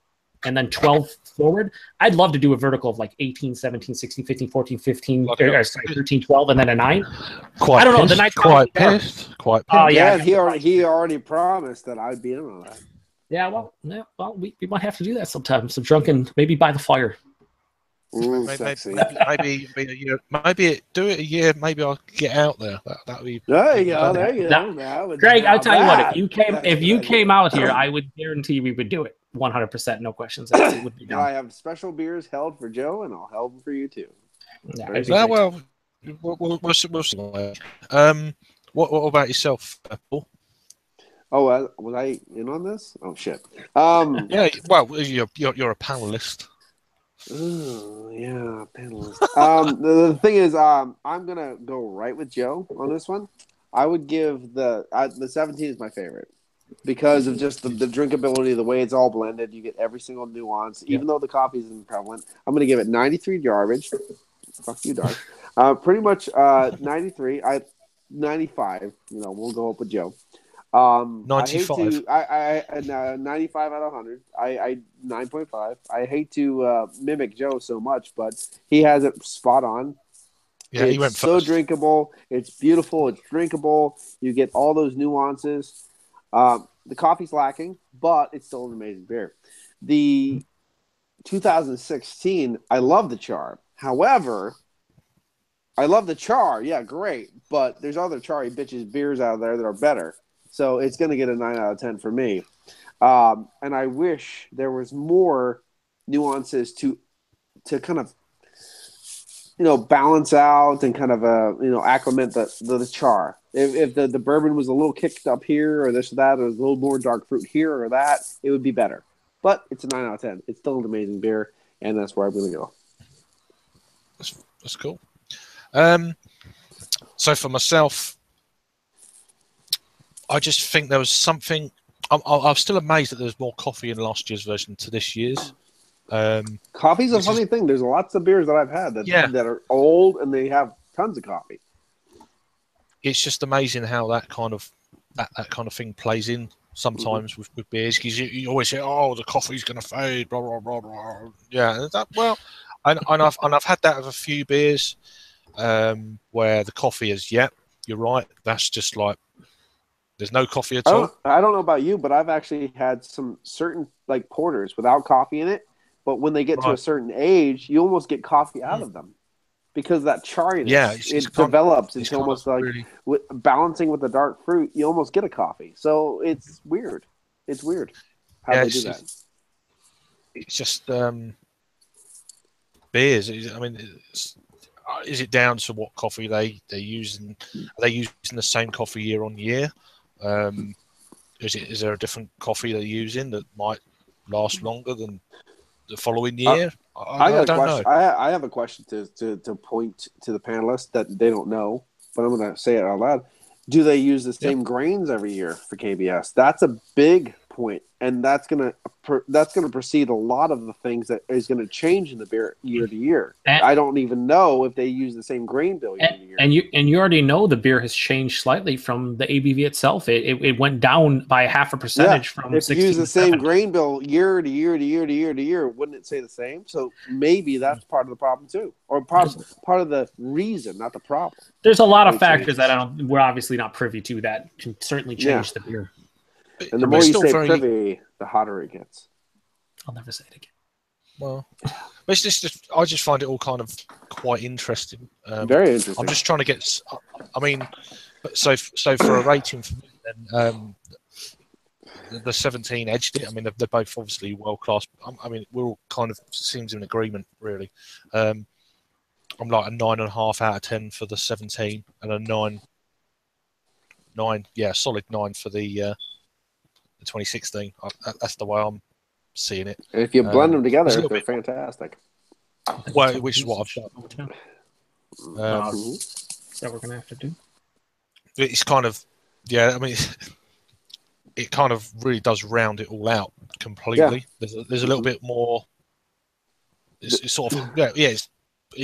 and then 12 forward. I'd love to do a vertical of like 18, 17, 16, 15, 14, 15, 13, 12, and then a 9. I don't know. The 9 quite pissed. Oh yeah, he already promised that I'd be in on that. Yeah, well, we might have to do that sometime. Some drunken, maybe by the fire. Ooh, maybe do it a year. Maybe I'll get out there. That'd be. There you go. Greg, I'll tell you what. If you came out here, I would guarantee we would do it. 100%, no questions. It would be done. I have special beers held for Joe, and I'll hold them for you too. Yeah, we'll see. What about yourself, Paul? Oh, was I in on this? Oh shit. Yeah. Well, you're a panelist. Oh, yeah, panelist. The thing is, I'm gonna go right with Joe on this one. I would give the 17 is my favorite. Because of just the drinkability, the way it's all blended, you get every single nuance. Even though the coffee isn't prevalent, I'm going to give it 93 garbage. Fuck you, Dark. Pretty much 93. 95. We'll go up with Joe. 95. I 95 out of 100. I 9.5. I hate to mimic Joe so much, but he has it spot on. Yeah, he went so first. drinkable. It's beautiful. It's drinkable. You get all those nuances. The coffee's lacking, but it's still an amazing beer. The 2016, I love the char. However, I love the char. Yeah, great. But there's other charry bitches beers out there that are better. So it's going to get a 9 out of 10 for me. And I wish there was more nuances to kind of, balance out and kind of, acclimate the char. If the bourbon was a little kicked up here or this or that, or a little more dark fruit here or that, it would be better. But it's a 9 out of 10. It's still an amazing beer, and that's where I'm going to go. That's cool. So for myself, I just think there was something. I'm still amazed that there's more coffee in last year's version to this year's. Coffee's a funny thing. There's lots of beers that I've had that are old and they have tons of coffee. It's just amazing how that kind of thing plays in sometimes with beers, because you always say, "Oh, the coffee's going to fade," blah blah blah blah. Yeah, and I've had that with a few beers where the coffee is. Yeah, you're right. That's just like there's no coffee at all. I don't know about you, but I've actually had some certain like porters without coffee in it. But when they get to a certain age, you almost get coffee out of them because that chariness. Yeah, it develops. It's almost like really... balancing with the dark fruit. You almost get a coffee. So it's weird. It's weird how they do that. It's just beers. I mean, is it down to what coffee they use? Are they using the same coffee year on year? Is there a different coffee they're using that might last longer than the following year? I don't know. I have a question to point to the panelists that they don't know, but I'm going to say it out loud. Do they use the same grains every year for KBS? That's a big point, and that's going to precede a lot of the things that is going to change in the beer year to year. I don't even know if they use the same grain bill year to year. And you already know the beer has changed slightly from the ABV itself. It went down by 0.5% from 16 to 7. If you use the same grain bill year to year to year to year to year, wouldn't it say the same? So maybe that's part of the problem too, or part of the reason, not the problem. There's a lot of factors that we're obviously not privy to that can certainly change the beer. And the more you say privy, the hotter it gets. I'll never say it again. Well, it's just I just find it all kind of quite interesting. Very interesting. I'm just trying to get. I mean, so for a rating for me, then the 17 edged it. I mean, they're both obviously world class. I mean, we're all kind of seems in agreement, really. I'm like a 9.5 out of 10 for the 17, and a 9, solid 9 for the 2016. That's the way I'm seeing it. And if you blend them together, they're fantastic. Well, which is what I've done. That we're gonna have to do. It's kind of, I mean, it kind of really does round it all out completely. Yeah. There's a little bit more. It's sort of it's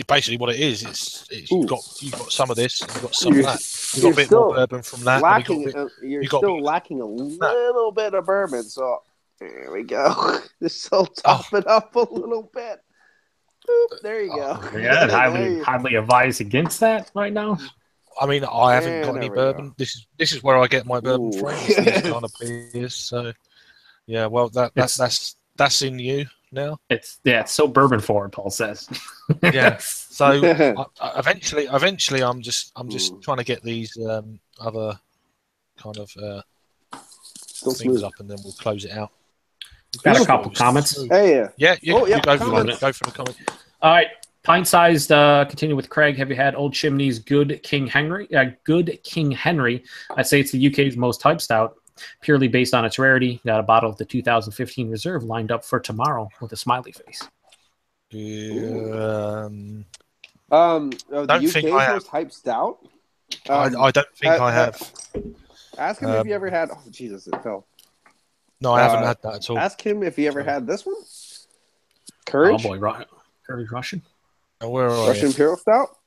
basically what it is. You've got some of this, you've got some of that. You've got a bit more bourbon from that. You're still lacking a little bit of bourbon, so there we go. Just top it up a little bit. Boop, there you go. Yeah, highly advise against that right now. I mean, I haven't got any bourbon. This is where I get my bourbon from. These kind of beers. So yeah, well that's in you now. It's so bourbon forward, Paul says. Yeah. So eventually, I'm just trying to get these other kind of things up, and then we'll close it out. We've got a couple comments. Hey, you go for the comment. All right. Pint-sized. Continue with Craig. Have you had Old Chimney's Good King Henry? I'd say it's the UK's most hyped stout, purely based on its rarity. Got a bottle of the 2015 reserve lined up for tomorrow with a smiley face. The UK's most hyped stout. I don't think I have. Ask him if you ever had. Oh Jesus! It fell. No, I haven't had that at all. Ask him if he ever had this one. Courage. Oh boy, Courage Russian. Where are Russian Imperial Stout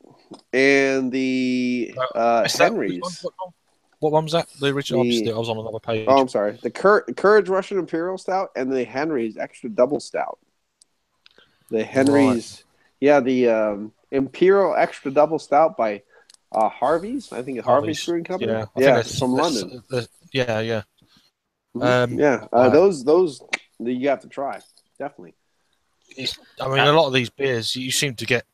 and the Henry's. What one was that? The original. I was on another page. Oh, I'm sorry. The Courage Russian Imperial Stout and the Henry's Extra Double Stout. The Henry's, the Imperial Extra Double Stout by Harvey's. I think it's Harvey's Brewing Company. Yeah, from London. Yeah. Those you have to try. definitely. I mean, a lot of these beers, you seem to get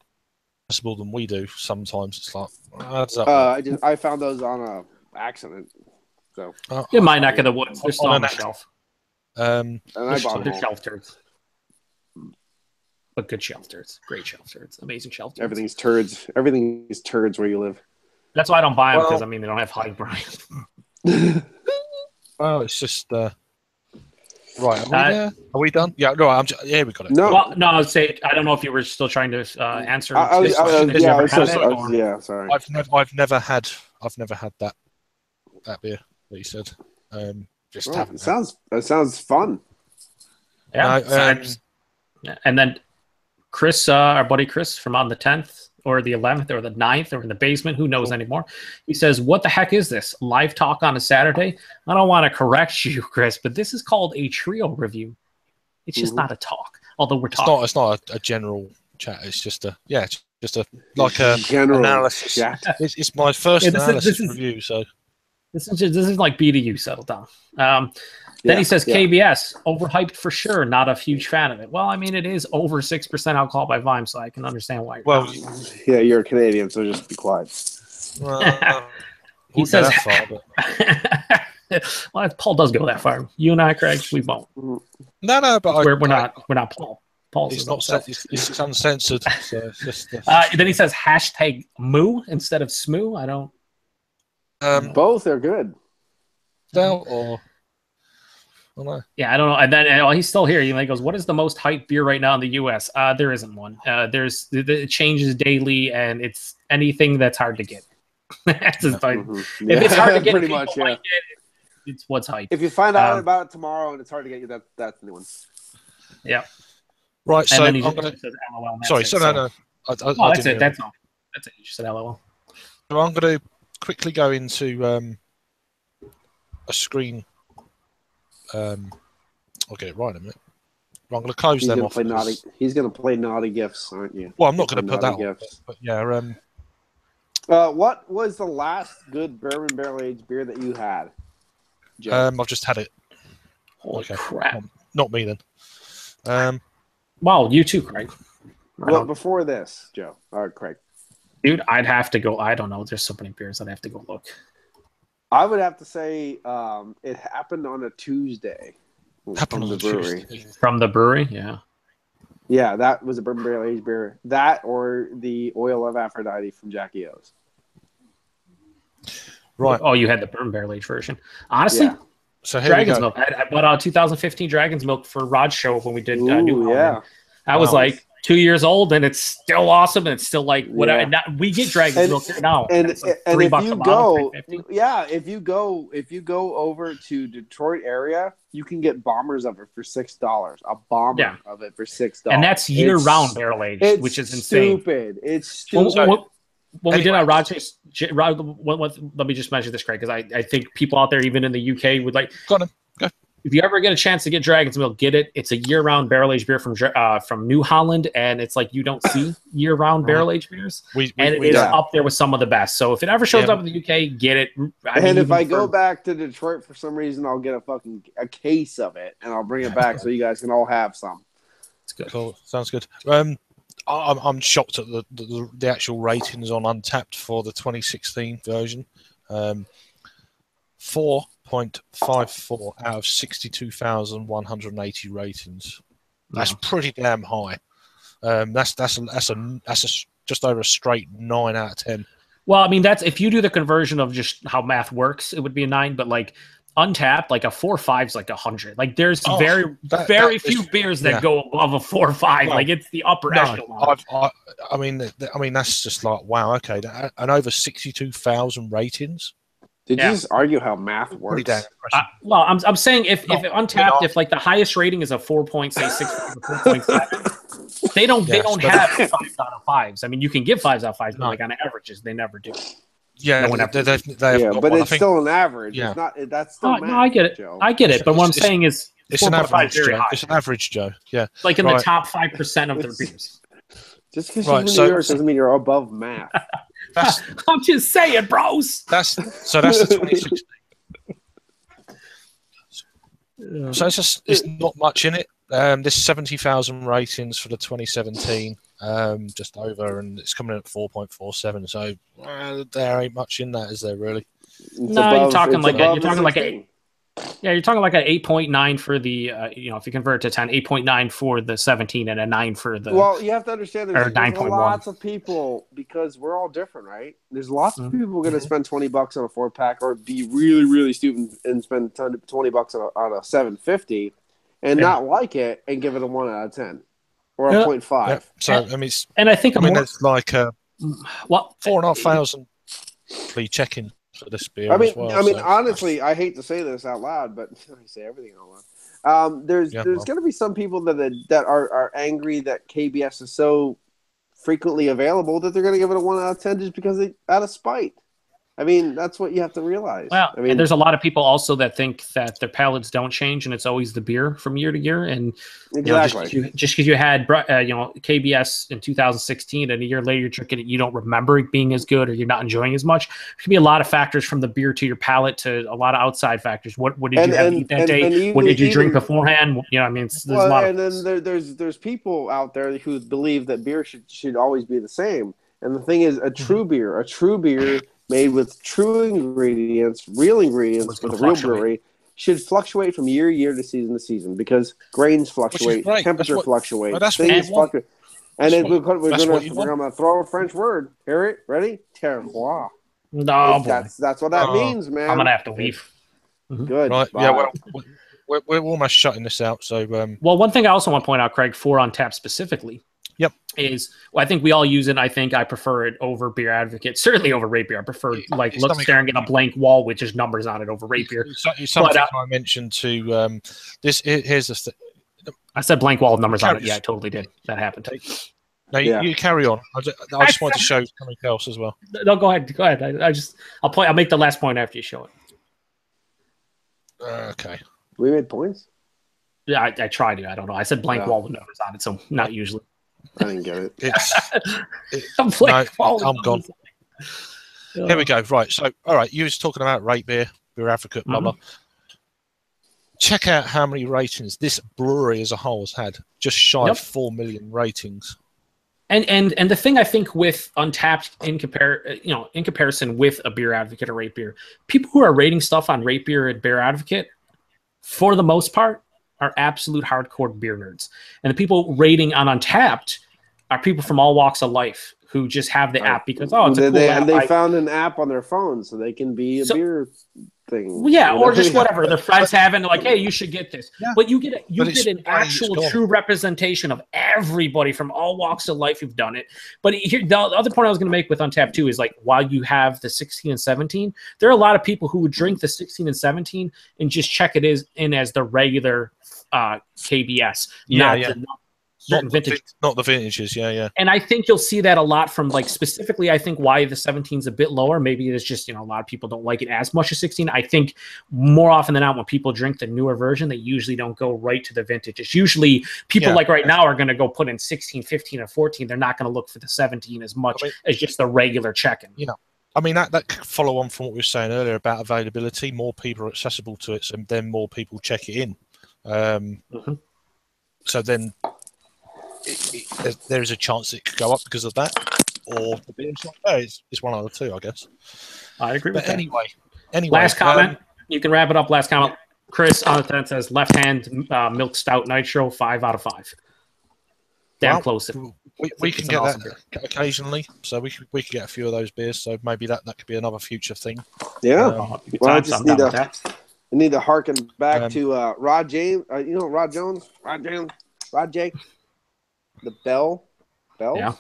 more than we do. Sometimes it's like, how does that work? I found those on a accident. So in my neck of the woods, they're still on the shelf. And I bought them all. Shelf turds. But good shelf turds. Great shelf turds. Amazing shelf turds. Everything's turds. Everything is turds where you live. That's why I don't buy them, because, I mean, they don't have high brine. Well, it's just... Right, are we done? Yeah, no, yeah, we got it. No, well, no, I would say, I don't know if you were still trying to answer this question. Sorry. I've never had that beer that you said. That sounds fun. Yeah. And then Chris, our buddy Chris from on the 10th or the 11th or the 9th or in the basement, who knows anymore? He says, "What the heck is this? Live talk on a Saturday?" I don't want to correct you, Chris, but this is called a trio review. It's just not a talk, although we're talking. It's not a general chat. It's just a general analysis. Chat. It's my first analysis review, so this is like B to you. Settle down. Then he says, KBS, overhyped for sure. Not a huge fan of it. Well, I mean, it is over 6% alcohol by volume, so I can understand why. You're a Canadian, so just be quiet. He says, well, Paul does go that far. You and I, Craig, we won't. No, but we're not Paul. Paul's it's uncensored. So it's just, then he says, hashtag moo instead of smoo. I don't. Both are good. Yeah, I don't know. And then he's still here. He goes, "What is the most hyped beer right now in the U.S.?" There isn't one. It changes daily, and it's anything that's hard to get. If it's hard to get, pretty much, it's what's hyped. If you find out about it tomorrow and it's hard to get you, that's the new one. Yeah. Right. So and then I'm gonna. Says LOL, sorry. No. That's it. That's all. That's it. You just said LOL. So I'm going to quickly go into a screen. I'll get it right in a minute. I'm going to close them off. He's going to play naughty gifts, aren't you? Well, I'm not going to put that on. But yeah. What was the last good bourbon barrel aged beer that you had, Joe? I've just had it. Holy crap! Not me then. Wow, you too, Craig. Well, before this, Joe. Craig. Dude, I'd have to go. I don't know. There's so many beers. I'd have to go look. I would have to say it happened on a Tuesday. From the brewery. From the brewery, yeah. Yeah, that was a bourbon barrel aged beer. That or the Oil of Aphrodite from Jackie O's. Right. Oh, you had the bourbon barrel aged version. Honestly, so Dragon's Milk. I bought 2015 Dragon's Milk for Rod's show when we did New Holland. I was like 2 years old, and it's still awesome, and it's still like whatever. Yeah. We get Dragon's Milk here now, and like $3 if you go, if you go over to Detroit area, you can get bombers of it for $6. A bomber of it for $6, and that's year round barrel aged, which is insane. It's stupid. When we did our Rogers, let me just mention this, Craig, because I think people out there, even in the UK, would like. Go on. If you ever get a chance to get Dragon's Milk, get it. It's a year-round barrel-aged beer from New Holland, and it's like you don't see year-round barrel-aged beers. It is up there with some of the best. So if it ever shows up in the UK, get it. If I go back to Detroit for some reason, I'll get a case of it, and I'll bring it back so you guys can all have some. It's good. Cool. Sounds good. I'm shocked at the actual ratings on Untapped for the 2016 version. 4.54 out of 62,180 ratings. That's pretty damn high. That's just over a straight 9 out of 10. Well, I mean, that's if you do the conversion of just how math works, it would be a 9. But like Untapped, like a 4.5 is like 100. Like there's very few beers that go above a 4.5. Like it's the upper echelon. I mean, that's just like wow. Okay, and over 62,000 ratings. Did you just argue how math works? Well, I'm saying if Untapped, if like the highest rating is a 4.6 or 4.7, they don't have 5 out of 5s. I mean, you can give 5s out of 5s, but like on averages, they never do. Yeah, but it's still an average. Yeah. It's not. That's still math, no, I get it. Joe. I get it. But what I'm saying is, it's an average. It's an average, Joe. Yeah, like in the top 5% of their beers. Just because you're in New York doesn't mean you're above math. I'm just saying, bros. That's the 2016. So it's not much in it. This 70,000 ratings for the 2017, just over, and it's coming in at 4.47. So there ain't much in that, is there really? No, you're talking like you're talking like an 8.9 for the if you convert it to 10, 8.9 for the 17 and a 9 for the. Well, you have to understand there's lots of people, because we're all different, right? There's lots of people going to spend $20 on a 4-pack, or be really, really stupid and spend $20 on a 750 and not like it and give it a 1 out of 10 or a 0.5. Yeah. So I mean, I think there's like 4,500 check-in for this beer. Honestly, I hate to say this out loud, but I say everything out loud. There's going to be some people that are angry that KBS is so frequently available that they're going to give it a 1 out of 10 just because out of spite. I mean, that's what you have to realize. Well, I mean, and there's a lot of people also that think that their palates don't change, and it's always the beer from year to year. And exactly, just because you had KBS in 2016, and a year later you're drinking it, you don't remember it being as good, or you're not enjoying as much. There can be a lot of facters from the beer to your palate to a lot of outside factors. What did you have to eat that day? What did you drink beforehand? You know, I mean, there's a lot. And then there's people out there who believe that beer should always be the same. And the thing is, a true beer made with true ingredients, real ingredients, with a real brewery, should fluctuate from year to year to season, because grains fluctuate, temperature fluctuates, things fluctuate. And then we're going to throw a French word. Hear it? Ready? Terroir. No, that's what that means, man. I'm going to have to leave. Good. Right. Bye. Yeah, well, we're almost shutting this out. So, well, one thing I also want to point out, Craig, for Untapped specifically, is I think we all use it. I think I prefer it over Beer Advocate, certainly over Rate Beer. I prefer staring at a blank wall with just numbers on it over Rate Beer. It's something I mentioned to this. Here's the thing. I said blank wall with numbers on it. Yeah, I totally did. That happened. No, you carry on. I just wanted to show something else as well. No, go ahead. Go ahead. I'll make the last point after you show it. Okay. We made points? Yeah, I try to. I don't know. I said blank wall with numbers on it, so not usually. I didn't get it. I'm gone. Here we go. Right. So, all right. You was talking about Rate Beer Advocate, blah, blah. Check out how many ratings this brewery as a whole has had. Just shy of 4 million ratings. And the thing I think with Untapped in comparison with a Beer Advocate or Rate Beer, people who are rating stuff on Rate Beer and Beer Advocate, for the most part, are absolute hardcore beer nerds. And the people rating on Untapped are people from all walks of life who just have the app because, it's a cool app. And they found an app on their phone so they can be a beer thing. Yeah, or just whatever. Their friends have it, and they're like, hey, you should get this. Yeah. But you get an actual true representation of everybody from all walks of life who've done it. But here, the other point I was going to make with Untapped too is, like, while you have the 16 and 17, there are a lot of people who would drink the 16 and 17 and just check it in as the regular KBS. Not the vintages, yeah. And I think you'll see that a lot from, like, specifically, I think why the 17 is a bit lower. Maybe it's just, a lot of people don't like it as much as 16. I think more often than not, when people drink the newer version, they usually don't go right to the vintage. It's usually people like right now are going to go put in 16, 15, or 14. They're not going to look for the 17 as much as just the regular check-in. I mean, that could follow on from what we were saying earlier about availability. More people are accessible to it, so then more people check it in. So then there is a chance it could go up because of that, or the beer's not there. It's one out of two, I guess. I agree with that. Anyway. Last comment. You can wrap it up. Last comment. Chris on the 10 says left hand milk stout nitro 5 out of 5. Damn close. We can get that occasionally, so we could get a few of those beers. So maybe that could be another future thing. Yeah. I just need to harken back to Rod James. Rod Jones. Rod J. The Bell. Yeah.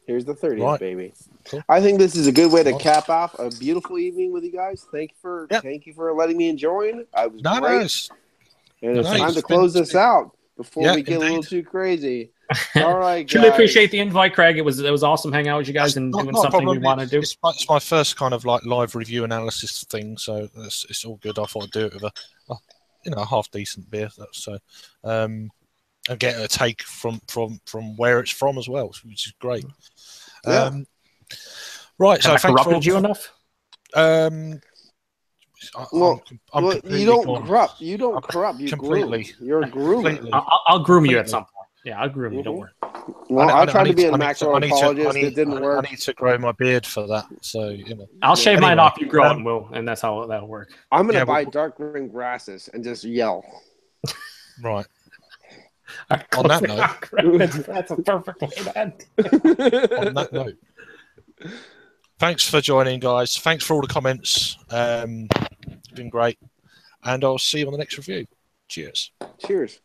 Here's the 30th, baby. Cool. I think this is a good way to cap off a beautiful evening with you guys. Thank you for letting me join. I was great. And it's time to close this out before we get a little too crazy. All right, guys. Truly appreciate the invite, Craig. It was awesome hanging out with you guys and doing something we want to do. It's my first kind of like live review analysis thing, so it's all good. I thought I'd do it with a half decent beer. So. And get a take from where it's from as well, which is great. Right, so have I corrupted you enough? You don't corrupt. You don't corrupt. You completely. Groom. You're a groomer. I'll groom you at some point. Yeah, I'll groom you. Don't worry. Well, I tried to be a macro apologist. It didn't work. I need to grow my beard for that. So I'll shave mine off. You grow it, Will, and that's how that'll work. I'm gonna buy dark green grasses and just yell. Right. On that note, that's a perfect way to end. On that note, thanks for joining, guys. Thanks for all the comments. It's been great, and I'll see you on the next review. Cheers. Cheers.